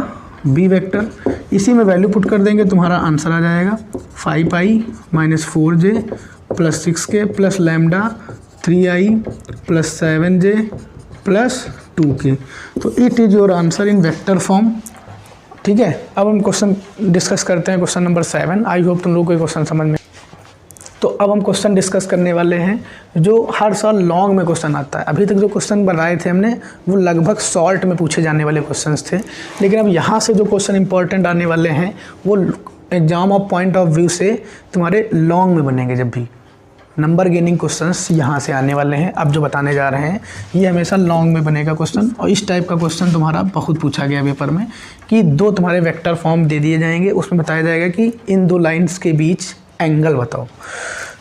b vector, इसी में वैल्यू पुट कर देंगे, तुम्हारा आंसर आ जाएगा 5i - 4j + 6k plus lambda 3i + 7j + 2k। तो it is your answer in vector form, ठीक है। अब हम क्वेश्चन डिस्कस करते हैं, क्वेश्चन नंबर 7। आई होप तुम लोगों को ये क्वेश्चन समझ में। तो अब हम क्वेश्चन डिस्कस करने वाले हैं जो हर साल लॉन्ग में क्वेश्चन आता है। अभी तक जो क्वेश्चन बनाए थे हमने वो लगभग शॉर्ट में पूछे जाने वाले क्वेश्चंस थे, लेकिन अब यहाँ से जो क्वेश्चन इंपॉर्टेंट आने वाले हैं वो exam of point of view से तुम्हारे लॉन्ग में बनेंगे। जब भी नंबर गेनिंग क्वेश्चंस यहाँ से आने वाले हैं, अब जो बताने जा रहे हैं ये हमेशा लॉन्ग में बनेगा क्वेश्चन। और इस टाइप का क्वेश्चन तुम्हारा बहुत पूछा गया पेपर में कि दो तुम्हारे वेक्टर फॉर्म दे दिए जाएंगे, उसमें बताया जाएगा कि इन दो लाइन्स के बीच एंगल बताओ,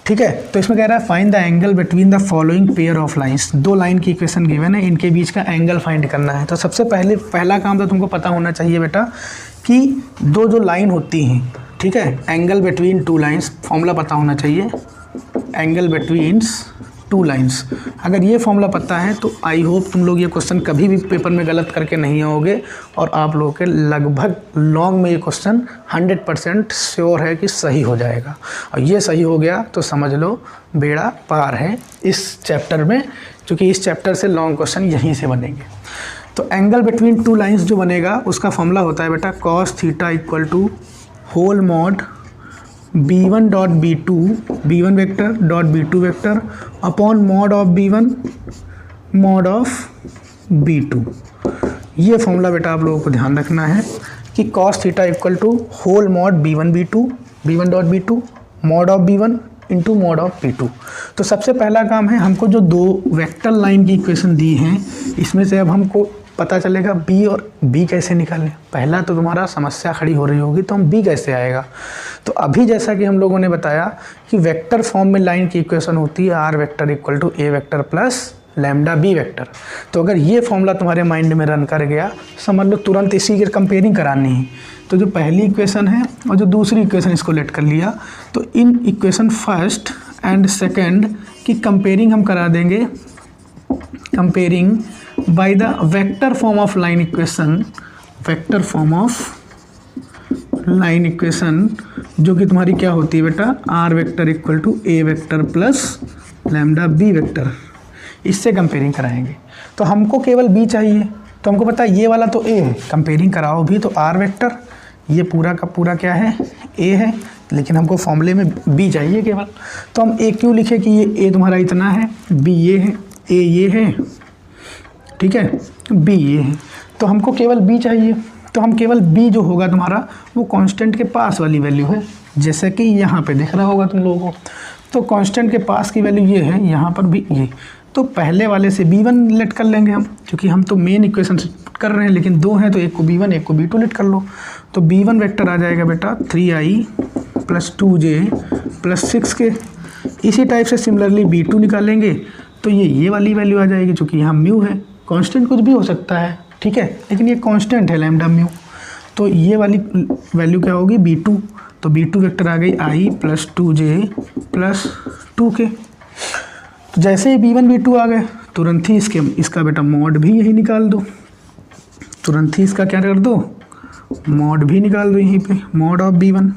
ठीक है। तो इसमें कह रहा है find the angle between the following pair of lines. दो लाइन की इक्वेशन गिवन है, इनके बीच का एंगल फाइंड करना है। तो सबसे पहला काम तो तुमको पता होना चाहिए बेटा कि दो जो लाइन होती हैं, ठीक है, angle between two lines, formula पता होना चाहिए, एंगल बिटवीन्स टू लाइंस। अगर ये फॉर्मूला पता है तो आई होप तुम लोग ये क्वेश्चन कभी भी पेपर में गलत करके नहीं आओगे, और आप लोगों के लगभग लॉन्ग में ये क्वेश्चन 100% श्योर है कि सही हो जाएगा। और ये सही हो गया तो समझ लो बेड़ा पार है इस चैप्टर में, क्योंकि इस चैप्टर से लॉन्ग क्वेश्चन यहीं से बनेंगे। तो एंगल बिटवीन टू लाइन्स जो बनेगा उसका फॉर्मूला होता है बेटा cos theta = whole mod b1 dot b2 b1 vector dot b2 vector upon mod of b1 mod of b2। ये फॉर्मूला बेटा आप लोगों को ध्यान रखना है कि cos theta = whole mod b1 b2 b1 dot b2 mod of b1 into mod of b2। तो सबसे पहला काम है, हमको जो दो वेक्टर लाइन की इक्वेशन दी हैं इसमें से अब हमको पता चलेगा b और b कैसे निकालें। पहला तो तुम्हारा समस्या खड़ी हो रही होगी तो हम b कैसे आएगा। तो अभी जैसा कि हम लोगों ने बताया कि वेक्टर फॉर्म में लाइन की इक्वेशन होती है r vector = a vector plus lambda b vector. तो अगर ये फॉर्मूला तुम्हारे माइंड में रन कर गया, समझ लो तुरंत इसी की कंपेयरिंग करानी है। तो जो पहली इक्वेशन है और जो दूसरी इक्वेशन इसको लेट कर लिया, तो in equation first and second की कंपेयरिंग हम करा देंगे, comparing by the vector form of line equation, vector form of line equation जो कि तुम्हारी क्या होती है बेटा r vector = a vector plus lambda b vector, इससे कंपेयरिंग कराएंगे। तो हमको केवल b चाहिए, तो हमको पता है ये वाला तो a है, कंपेयरिंग कराओ भी तो r वेक्टर, ये पूरा का पूरा क्या है, ए है, लेकिन हमको फॉर्मूले में बी चाहिए केवल। तो हम ए क्यों लिखे कि ये ए तुम्हारा इतना है, बी ये है, ए ये है, ठीक है, बी ये है, तो हमको केवल बी चाहिए। तो हम केवल बी जो होगा तुम्हारा वो कांस्टेंट के पास वाली वैल्यू है, जैसे कि यहाँ पे दिख रहा होगा तुम लोगों को। तो कांस्टेंट के पास की वैल्यू ये है, यहाँ पर भी ये। तो पहले वाले से b1 लेट कर लेंगे हम, क्योंकि हम तो मेन इक्वेशन से कर रहे हैं, लेकिन दो हैं तो एक को b1 एक को b2 लेट कर लो। तो b1 वेक्टर आ जाएगा बेटा 3i + 2j + 6k। इसी टाइप से सिमिलरली b2 निकालेंगे तो ये वाली वैल्यू आ जाएगी, चूँकि यहाँ म्यू है, कांस्टेंट कुछ भी हो सकता है, ठीक है, लेकिन ये कांस्टेंट है लैम्डा म्यू। तो ये वाली वैल्यू क्या होगी, b2। तो b2 वेक्टर आ गई i + 2j + 2k। तो जैसे ही b1 b2 आ गए तुरंत ही इसका बेटा मॉड भी यही निकाल दो, तुरंत ही इसका क्या कर दो, मॉड भी निकाल दो यहीं पे, मॉड ऑफ b1।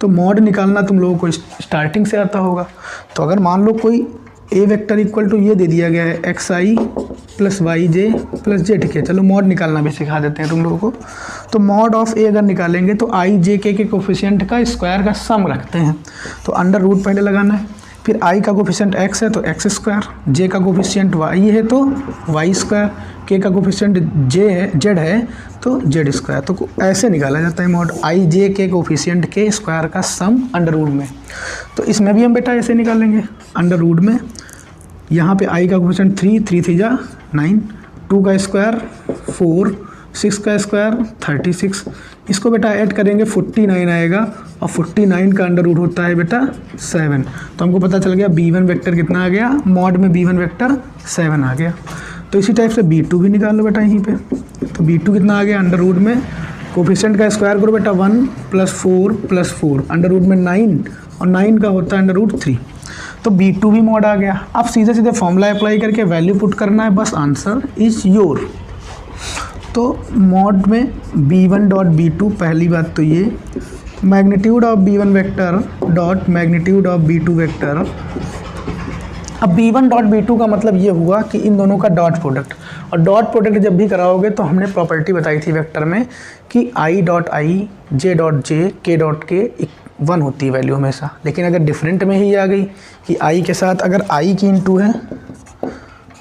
तो मॉड निकालना तुम लोगों को स्टार्टिंग से आता होगा। तो अगर मान लो कोई a वेक्टर इक्वल टू ये दे दिया गया है xi + yj + j, ठीक है, चलो मॉड निकालना भी सिखा देते हैं तुम लोगों को। तो मॉड ऑफ a अगर निकालेंगे तो i j k के कोफिशिएंट का स्क्वायर का सम रखते हैं। तो अंडर रूट पहले लगाना है, फिर i का कोफिशिएंट x है तो x², j का कोफिशिएंट y है तो y², k का कोफिशिएंट z है तो z²। तो ऐसे निकाला जाता है mod, i j k coefficient के स्क्वायर का सम अंडर रूट में। तो इसमें भी हम बेटा ऐसे निकालेंगे अंडर रूट में। यहाँ पे i का कोफिशिएंट 3, 3 3 जा 9, 2 का स्क्वायर 4, 6 का स्क्वायर 36, इसको बेटा ऐड करेंगे 49 आएगा, और 49 का अंडर रूट होता है बेटा 7। तो हमको पता चल गया b1 वेक्टर कितना आ गया, मॉड में b1 वेक्टर 7 आ गया। तो इसी टाइप से b2 भी निकाल लो बेटा यहीं पे। तो b2 कितना आ गया, अंडर रूट में कोफिशिएंट का स्क्वायर करो बेटा 1 + 4 + 4, अंडर रूट में 9, और 9 का होता है अंडर रूट 3। तो b2 भी मॉड आ गया। अब सीधे सीधे फॉर्मूला अप्लाई करके वैल्यू पुट करना है, बस आंसर इज योर। तो मॉड में b1.b2, पहली बात तो ये magnitude of b1 vector dot magnitude of b2 vector. अब b1.b2 का मतलब ये हुआ कि इन दोनों का डॉट प्रोडक्ट, और डॉट प्रोडक्ट जब भी कराओगे तो हमने प्रॉपर्टी बताई थी वेक्टर में कि i.i, j.j, k.k 1 होती है वैल्यू हमेशा। लेकिन अगर डिफरेंट में ही आ गई कि i के साथ अगर i की इंटू है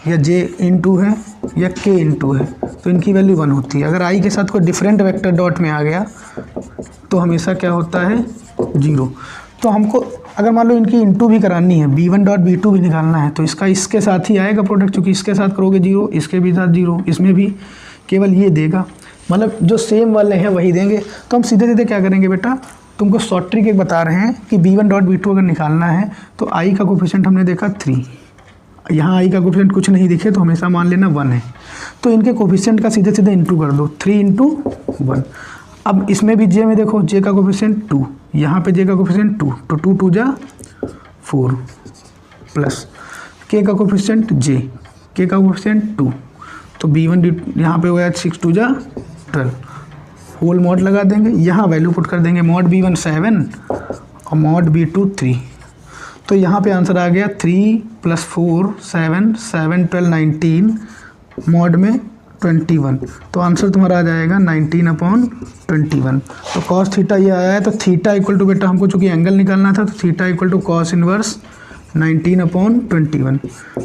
या j इंटू है या k इंटू है तो इनकी वैल्यू 1 होती है। अगर i के साथ कोई डिफरेंट वेक्टर डॉट में आ गया तो हमेशा क्या होता है, 0। तो हमको अगर मान लो इनकी इंटू भी करानी है, b1.b2 भी निकालना है, तो इसका इसके साथ ही आएगा प्रोडक्ट, क्योंकि इसके साथ करोगे 0, इसके भी साथ 0, इसमें भी केवल ये देगा, मतलब जो सेम वाले हैं वही देंगे। तो हम सीधे सीधे क्या करेंगे बेटा, तुमको शॉर्ट ट्रिक एक बता रहे हैं कि b1.b2 अगर निकालना है तो i का कोफिशिएंट हमने देखा 3, यहाँ i का कोफिशिएंट कुछ नहीं दिखे तो हमेशा मान लेना 1 है। तो इनके कोफिशिएंट का सीधे सीधे इंटू कर दो, 3 × 1। अब इसमें भी j में देखो, j का कोफिशिएंट 2, यहाँ पे j का कोफिशिएंट 2, तो 2 2 जा 4 प्लस k का कोफिशिएंट j, k का कोफिशिएंट 2, तो b1 यहाँ पे हो गया 6 2 जा 12, होल मॉड लगा देंगे, यहाँ वैल्यू पुट कर देंगे, मॉड b1 7 और मॉड b2 3। तो यहाँ पे आंसर आ गया 3 + 4 7 7 12 19, मॉड में 21। तो आंसर तुम्हारा आ जाएगा 19/21। तो cos थीटा ये आया है, तो थीटा इक्वल टू बेटा हमको चूँकि एंगल निकालना था तो theta equal to cos inverse 19/21।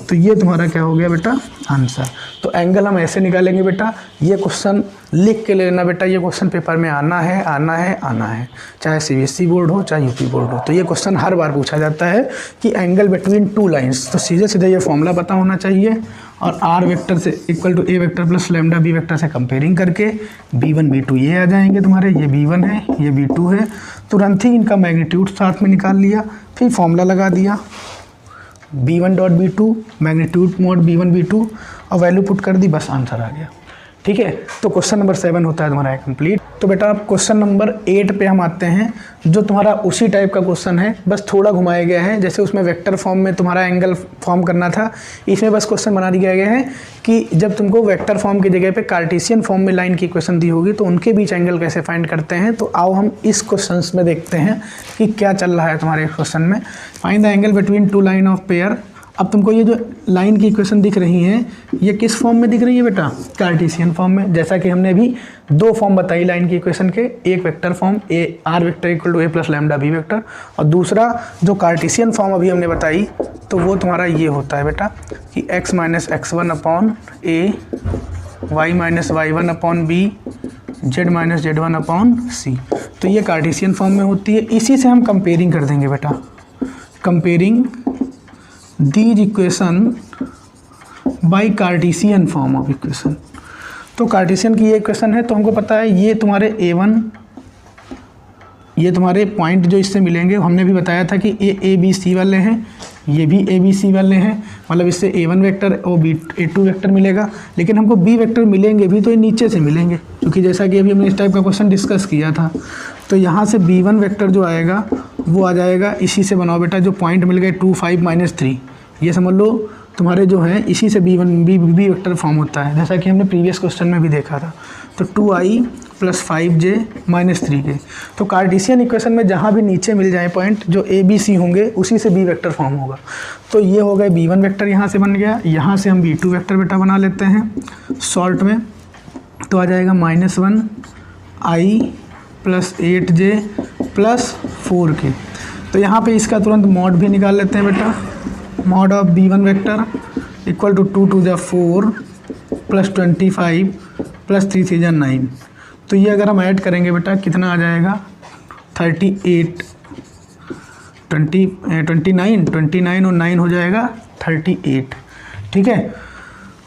तो ये तुम्हारा क्या हो गया बेटा, आंसर। तो एंगल हम ऐसे निकालेंगे बेटा, ये क्वेश्चन लिख के लेना बेटा, ये क्वेश्चन पेपर में आना है आना है आना है, चाहे CBSE बोर्ड हो चाहे यूपी बोर्ड हो। तो ये क्वेश्चन हर बार पूछा जाता है कि एंगल बिटवीन 2 लाइंस, तो सीधे सीधे ये फॉर्मूला पता होना चाहिए, और r वेक्टर से equal to a vector plus lambda b vector से कंपेयरिंग करके b1 b2 ये आ जाएंगे तुम्हारे, ये b1 है ये b2 है, तुरंत ही इनका मैग्नीट्यूड साथ में निकाल लिया, फिर फॉर्मूला लगा दिया b1.b2 magnitude mod b1 b2 और वैल्यू पुट कर दी, बस आंसर आ गया। ठीक है, तो क्वेश्चन नंबर 7 होता है तुम्हारा कंप्लीट। तो बेटा आप क्वेश्चन नंबर 8 पे हम आते हैं, जो तुम्हारा उसी टाइप का क्वेश्चन है, बस थोड़ा घुमाया गया है। जैसे उसमें वेक्टर फॉर्म में तुम्हारा एंगल फॉर्म करना था, इसमें बस क्वेश्चन बना दिया गया है कि जब तुमको वेक्टर फॉर्म की जगह पे कार्टेशियन फॉर्म में लाइन की इक्वेशन दी होगी तो उनके बीच एंगल कैसे फाइंड करते हैं। तो आओ हम इस क्वेश्चन में देखते हैं कि क्या चल रहा है तुम्हारे क्वेश्चन में। Find the angle between 2 line of pair अब तुमको ये जो लाइन की इक्वेशन दिख रही हैं ये किस फॉर्म में दिख रही है बेटा? कार्टेशियन फॉर्म में। जैसा कि हमने अभी दो फॉर्म बताई लाइन की इक्वेशन के, एक vector form A R vector equal to A plus lambda B vector, और दूसरा जो कार्टेशियन फॉर्म अभी हमने बताई तो वो तुम्हारा ये होता है बेटा कि x minus X one upon A, Y minus Y one upon B, Z minus Z one upon C. तो ये कार्टेशियन फॉर्म में होती है। इसी से हम कंपेयरिंग कर देंगे बेटा, comparing these equation by Cartesian form of equation. तो कार्टेशियन की ये इक्वेशन है, तो हमको पता है ये तुम्हारे a1, ये तुम्हारे पॉइंट जो इससे मिलेंगे, हमने भी बताया था कि ये ए बी सी वाले हैं, ये भी ए बी सी वाले हैं, मतलब इससे a1 वेक्टर और a2 वेक्टर मिलेगा। लेकिन हमको b वेक्टर मिलेंगे भी तो ये नीचे से मिलेंगे, क्योंकि जैसा कि अभी हमने इस टाइप का क्वेश्चन डिस्कस किया था। तो यहाँ से b1 वेक्टर जो आएगा वो आ जाएगा, इसी से बनाओ बेटा, जो पॉइंट मिल गए 2 5 माइनस 3, ये समझ लो तुम्हारे जो है इसी से b वेक्टर फॉर्म होता है, जैसा कि हमने प्रीवियस क्वेश्चन में भी देखा था। तो 2i plus 5j minus 3k। तो कार्टेशियन इक्वेशन में जहाँ भी नीचे मिल जाए पॉइंट जो a b c होंगे उसी से b वेक्टर फॉर्म होगा। तो ये हो गए b1 वेक्टर, यहाँ से बन गया। यहाँ से हम b2 वेक्टर बेटा बना लेते हैं शॉर्ट में, तो आ जाएगा -1i plus 8j plus 4k। तो यहाँ पे इसका तुरंत मॉड भी निकाल लेते हैं बेटा, mod of b1 vector equal to 2 2 4 plus 25 plus 3 3 9। तो ये अगर हम ऐड करेंगे बेटा कितना आ जाएगा 38, 29 और 9 हो जाएगा 38। ठीक है,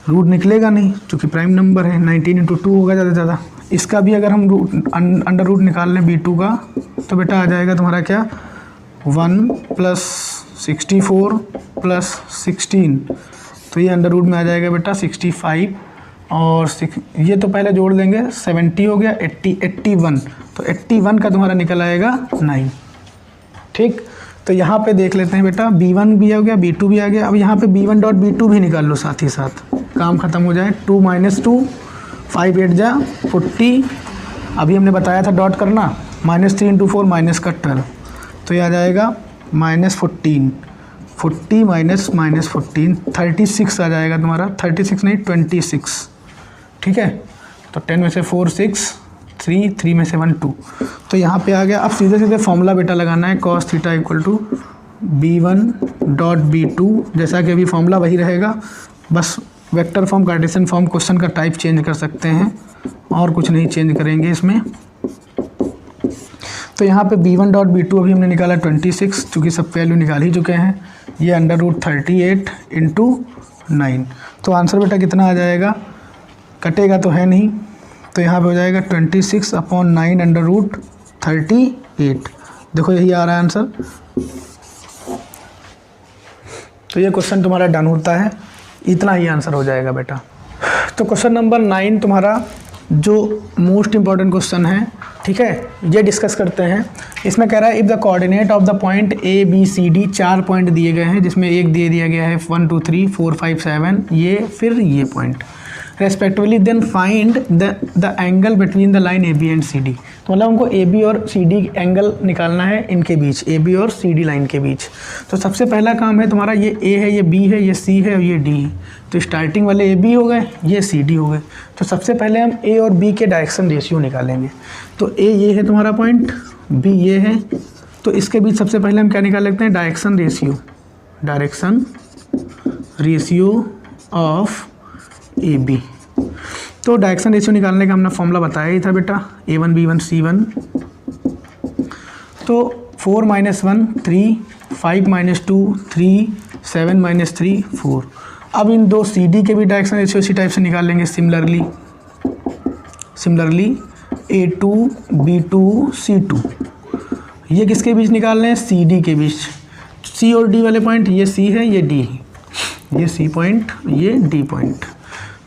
रूट निकलेगा नहीं क्योंकि प्राइम नंबर है, 19 × 2 होगा ज़्यादा से ज़्यादा। इसका भी अगर हम अंडर रूट निकाल लें b2 का, तो बेटा आ जाएगा तुम्हारा क्या 1 प्लस 64 प्लस 16। तो ये अंडर रूट में आ जाएगा बेटा 65 और ये तो पहले जोड़ देंगे 70 हो गया 81। तो 81 का तुम्हारा निकल आएगा 9। ठीक, तो यहाँ पे देख लेते हैं बेटा b1 भी आ गया b2 भी आ गया। अब यहाँ पे b1 डॉट b2 भी निकाल लो, साथ ही साथ काम ख़त्म हो जाए। 2 - 2 5 8 जा 40। अभी हमने बताया था डॉट करना, -3 × 4 माइनस का 12। तो ये आ जाएगा -14, 40 माइनस -14 36 आ जाएगा तुम्हारा, 36 नहीं 26। ठीक है, तो 10 में से 4 6, 3 में से 1 2। तो यहाँ पे आ गया। अब सीधे सीधे फॉर्मूला बेटा लगाना है, cos theta equal to b1 dot b2। जैसा कि अभी फॉर्मूला वही रहेगा, बस vector form cartesian form question का टाइप चेंज कर सकते हैं और कुछ नहीं चेंज करेंगे इसमें। तो यहाँ पे b1 डॉट b2 अभी हमने निकाला 26, चूँकि सब वैल्यू निकाल ही चुके हैं। ये अंडर रूट 38 × 9। तो आंसर बेटा कितना आ जाएगा, कटेगा तो है नहीं, तो यहाँ पे हो जाएगा 26/9 अंडर रूट 38। देखो यही आ रहा है आंसर। तो ये क्वेश्चन तुम्हारा डन होता है, इतना ही आंसर हो जाएगा बेटा। तो क्वेश्चन नंबर 9 तुम्हारा जो मोस्ट इंपॉर्टेंट क्वेश्चन है, ठीक है, ये डिस्कस करते हैं। इसमें कह रहा है if the coordinate of the point A B C D, 4 point दिए गए हैं जिसमें एक दे दिया गया है 1 2 3 4 5 7, ये फिर ये point respectively, then find the angle between the line A B and C D. तो मतलब हमको ए बी और सी डी एंगल निकालना है इनके बीच, ए बी और सी डी लाइन के बीच। तो सबसे पहला काम है तुम्हारा, ये ए है, ये बी है, ये सी है और ये डी है। तो स्टार्टिंग वाले ए बी हो गए, ये सी डी हो गए। तो सबसे पहले हम ए और बी के डायरेक्शन रेशियो निकालेंगे। तो ए ये है तुम्हारा पॉइंट, बी ये है, तो इसके बीच सबसे पहले हम क्या निकाल लेते हैं, direction ratio of A B. तो डायरेक्शन रेशियो निकालने का हमने फॉर्मूला बताया ही था बेटा, A1 B1 C1। तो 4 - 1 3, 5 - 2 3, 7 - 3 4। अब इन दो सी डी के भी डायरेक्शन रेशियो इसी टाइप से निकाल लेंगे सिमिलरली A2 B2 C2। ये किसके बीच निकाल रहे हैं, सी डी के बीच। सी और डी वाले पॉइंट, ये सी है ये डी है, ये सी पॉइंट ये डी पॉइंट।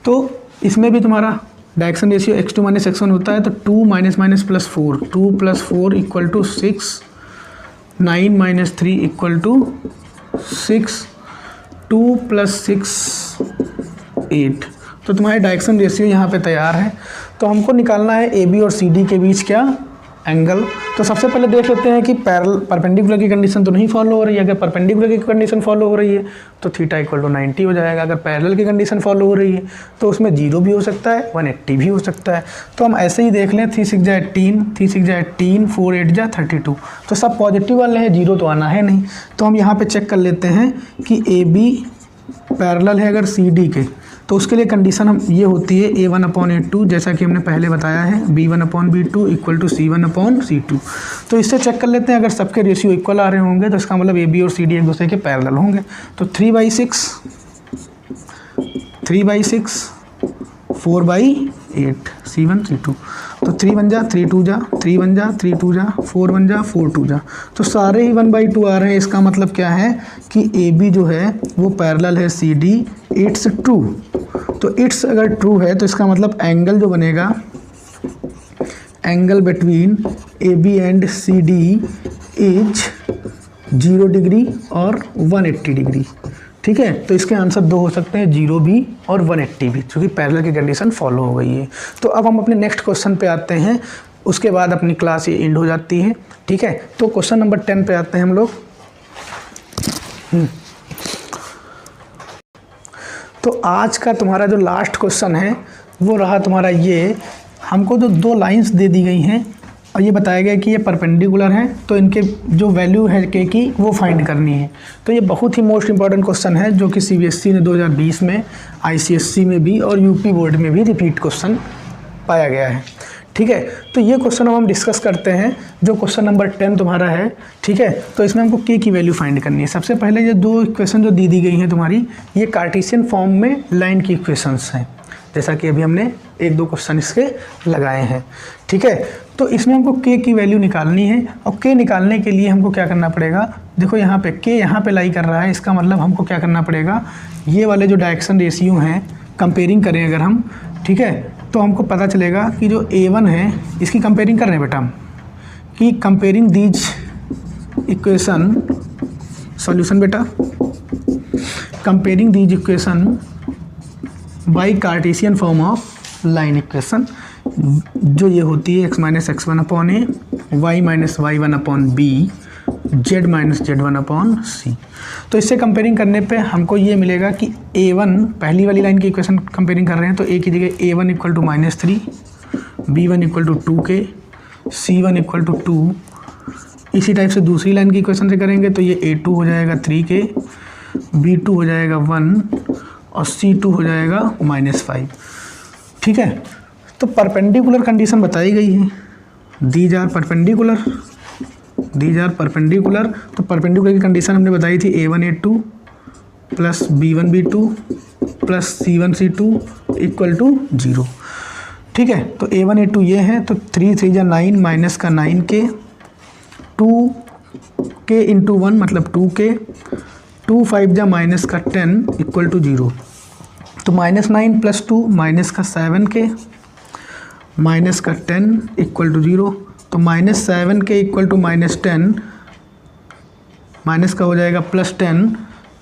तो इसमें भी तुम्हारा डायरेक्शन रेशियो x2 - x1 होता है। तो 2 - - +4, 2 + 4 = 6, 9 - 3 = 6, 2 + 6 8। तो तुम्हारे डायरेक्शन रेशियो यहाँ पे तैयार है। तो हमको निकालना है ए बी और सी डी के बीच क्या, एंगल। तो सबसे पहले देख लेते हैं कि परपेंडिकुलर की कंडीशन तो नहीं फॉलो हो रही है। अगर परपेंडिकुलर की कंडीशन फॉलो हो रही है तो थीटा इक्वल टू 90 हो जाएगा। अगर पैरेलल की कंडीशन फॉलो हो रही है तो उसमें 0 भी हो सकता है, 180 भी हो सकता है। तो हम ऐसे ही देख लें, 3 6 जा 18, 3 6 जा 18, 4 8 जा 32, तो सब पॉजिटिव वाले हैं, 0 तो आना है नहीं। तो हम यहाँ पर चेक कर लेते हैं कि AB पैरेलल है अगर CD के, तो उसके लिए कंडीशन हम ये होती है A1/A2, जैसा कि हमने पहले बताया है, B1/B2 इक्वल टू C1/C2। तो इससे चेक कर लेते हैं, अगर सबके रेशियो इक्वल आ रहे होंगे तो इसका मतलब AB और CD एक दूसरे के पैरेलल होंगे। तो 3/6, 4/8, C1 C2। तो 3 1 जा 3 2 जा 3 1 जा 3 2 जा 4 1 जा 4 2 जा, तो सारे ही 1/2 आ रहे हैं। इसका मतलब क्या है कि AB जो है वो पैरेलल है CD, इट्स ट्रू। तो इट्स अगर ट्रू है तो इसका मतलब एंगल जो बनेगा, angle between AB and CD is 0 degree और 180 डिग्री। ठीक है, तो इसके आंसर 2 हो सकते हैं, 0 भी और 180 भी, क्योंकि पैरेलल की कंडीशन फॉलो हो गई है। तो अब हम अपने नेक्स्ट क्वेश्चन पे आते हैं, उसके बाद अपनी क्लास ये एंड हो जाती है। ठीक है, तो क्वेश्चन नंबर 10 पे आते हैं हम लोग। तो आज का तुम्हारा जो लास्ट क्वेश्चन है वो रहा तुम्हारा ये, हमको जो 2 लाइंस दे दी गई हैं और ये बताया गया कि ये परपेंडिकुलर हैं, तो इनके जो वैल्यू है के की वो फाइंड करनी है। तो ये बहुत ही मोस्ट इंपॉर्टेंट क्वेश्चन है, जो कि CBSE ने 2020 में, ICSE में भी और UP बोर्ड में भी रिपीट क्वेश्चन पाया गया है। ठीक है, तो ये क्वेश्चन हम डिस्कस करते हैं, जो क्वेश्चन नंबर 10 तुम्हारा है। ठीक है, तो इसमें हमको के की वैल्यू फाइंड करनी है। सबसे पहले ये 2 इक्वेशन जो दी गई हैं तुम्हारी, ये कार्टेशियन फॉर्म में लाइन की इक्वेशंस हैं, जैसा कि अभी हमने 1-2 क्वेश्चन इसके लगाए हैं। ठीक है, तो इसमें हमको के की वैल्यू निकालनी है, और के निकालने के लिए हमको क्या करना पड़ेगा, देखो यहाँ पे के यहाँ पे लाई कर रहा है, इसका मतलब हमको क्या करना पड़ेगा, ये वाले जो डायरेक्शन रेशियो हैं कंपेयरिंग करें अगर हम, ठीक है, तो हमको पता चलेगा कि जो A1 है इसकी कंपेयरिंग कर रहे हैं बेटा हम, कि कंपेयरिंग दीज इक्वेशन, सॉल्यूशन बेटा, comparing these equation by Cartesian form of line equation, जो ये होती है x - x1/a, y - y1/b, z - z1/c। तो इससे कंपेयरिंग करने पे हमको ये मिलेगा कि A1, पहली वाली लाइन की इक्वेशन कंपेयरिंग कर रहे हैं, तो A की जगह A1 = -3, B1 = 2k, C1 = 2। इसी टाइप से दूसरी लाइन की इक्वेशन से करेंगे तो ये A2 हो जाएगा 3k, B2 हो जाएगा 1 और C2 हो जाएगा -5। ठीक है, तो परपेंडिकुलर कंडीशन बताई गई है, दीज आर परपेंडिकुलर, तो परपेंडिकुलर की कंडीशन हमने बताई थी A1A2 plus B1B2 plus C1C2 = 0। ठीक है, तो A1A2 ये है, तो 3 3 जा 9 माइनस का 9k, 2k × 1 मतलब 2k, 2 5 जा माइनस का 10 = 0। तो -9 + 2 माइनस का 7k माइनस का 10 = 0। तो -7k = -10, माइनस का हो जाएगा +10,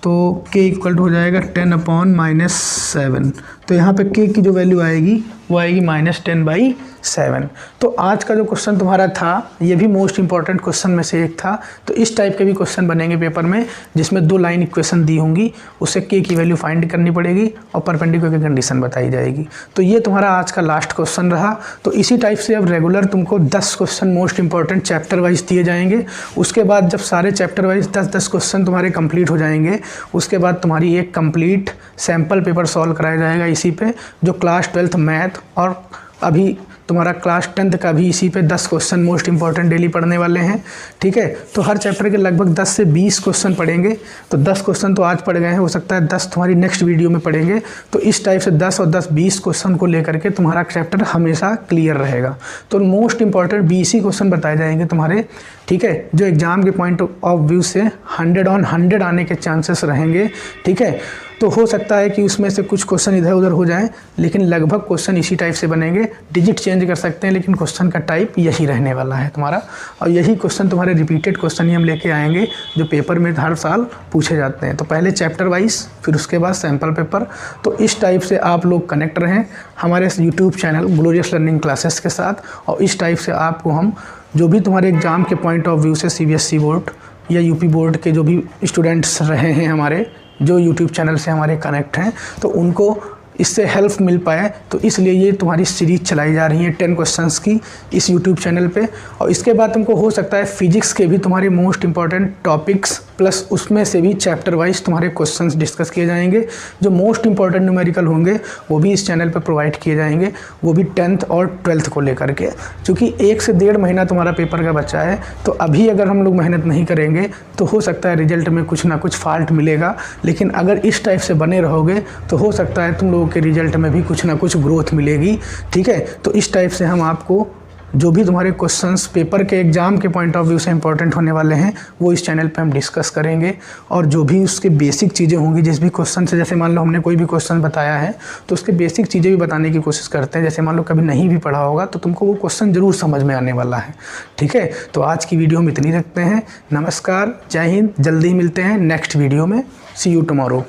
तो k = हो जाएगा 10/-7। तो यहाँ पे k की जो वैल्यू आएगी वो आएगी -10/7। तो आज का जो क्वेश्चन तुम्हारा था ये भी मोस्ट इंपॉर्टेंट क्वेश्चन में से एक था। तो इस टाइप के भी क्वेश्चन बनेंगे पेपर में, जिसमें 2 लाइन इक्वेशन दी होंगी, उससे k की वैल्यू फाइंड करनी पड़ेगी और परपेंडिकुलर की कंडीशन बताई जाएगी। तो ये तुम्हारा आज का लास्ट क्वेश्चन रहा। तो इसी टाइप से अब रेगुलर तुमको 10 question most important chapter wise दिए जाएंगे। उसके बाद जब सारे चैप्टर वाइज 10-10 क्वेश्चन तुम्हारे कंप्लीट हो जाएंगे, उसके बाद तुम्हारी एक कंप्लीट सैम्पल पेपर सॉल्व कराया जाएगा इसी पे, जो क्लास 12th मैथ और अभी तुम्हारा क्लास 10th का भी इसी पे 10 क्वेश्चन मोस्ट इंपॉर्टेंट डेली पढ़ने वाले हैं। ठीक है, तो हर चैप्टर के लगभग 10 से 20 क्वेश्चन पढ़ेंगे। तो 10 क्वेश्चन तो आज पढ़ गए हैं, हो सकता है 10 तुम्हारी नेक्स्ट वीडियो में पढ़ेंगे। तो इस टाइप से 10 और 10-20 क्वेश्चन को लेकर के तुम्हारा चैप्टर हमेशा क्लियर रहेगा। तो मोस्ट इंपॉर्टेंट 20 ही क्वेश्चन बताए जाएंगे तुम्हारे, ठीक है, जो एग्जाम के पॉइंट ऑफ व्यू से 100 on 100 आने के चांसेस रहेंगे। ठीक है, तो हो सकता है कि उसमें से कुछ क्वेश्चन इधर उधर हो जाएं, लेकिन लगभग क्वेश्चन इसी टाइप से बनेंगे। डिजिट चेंज कर सकते हैं, लेकिन क्वेश्चन का टाइप यही रहने वाला है तुम्हारा। और यही क्वेश्चन तुम्हारे रिपीटेड क्वेश्चन ही हम लेके आएंगे, जो पेपर में हर साल पूछे जाते हैं। तो पहले चैप्टर वाइज, फिर उसके बाद सैम्पल पेपर। तो इस टाइप से आप लोग कनेक्ट रहें हमारे YouTube channel glorious learning classes के साथ, और इस टाइप से आपको हम जो भी तुम्हारे एग्ज़ाम के पॉइंट ऑफ व्यू से सीबीएसई बोर्ड या यूपी बोर्ड के जो भी स्टूडेंट्स रहे हैं हमारे, जो यूट्यूब चैनल से हमारे कनेक्ट हैं, तो उनको इससे हेल्प मिल पाए, तो इसलिए ये तुम्हारी सीरीज़ चलाई जा रही है 10 क्वेश्चंस की इस यूट्यूब चैनल पे। और इसके बाद तुमको हो सकता है फिजिक्स के भी तुम्हारे मोस्ट इंपॉर्टेंट टॉपिक्स प्लस उसमें से भी चैप्टर वाइज तुम्हारे क्वेश्चंस डिस्कस किए जाएंगे। जो मोस्ट इंपॉर्टेंट न्यूमेरिकल होंगे वो भी इस चैनल पर प्रोवाइड किए जाएंगे, वो भी 10th और 12th को लेकर के। क्योंकि 1 से 1.5 महीना तुम्हारा पेपर का बचा है, तो अभी अगर हम लोग मेहनत नहीं करेंगे तो हो सकता है रिजल्ट में कुछ ना कुछ फॉल्ट मिलेगा। लेकिन अगर इस टाइप से बने रहोगे तो हो सकता है तुम लोगों के रिजल्ट में भी कुछ ना कुछ ग्रोथ मिलेगी। ठीक है, तो इस टाइप से हम आपको जो भी तुम्हारे क्वेश्चंस पेपर के एग्ज़ाम के पॉइंट ऑफ व्यू से इंपॉर्टेंट होने वाले हैं वो इस चैनल पे हम डिस्कस करेंगे। और जो भी उसके बेसिक चीज़ें होंगी, जिस भी क्वेश्चन से, जैसे मान लो हमने कोई भी क्वेश्चन बताया है तो उसके बेसिक चीज़ें भी बताने की कोशिश करते हैं। जैसे मान लो कभी नहीं भी पढ़ा होगा तो तुमको वो क्वेश्चन ज़रूर समझ में आने वाला है। ठीक है, तो आज की वीडियो हम इतनी रखते हैं। नमस्कार, जय हिंद, जल्दी मिलते हैं नेक्स्ट वीडियो में। सी यू टुमारो।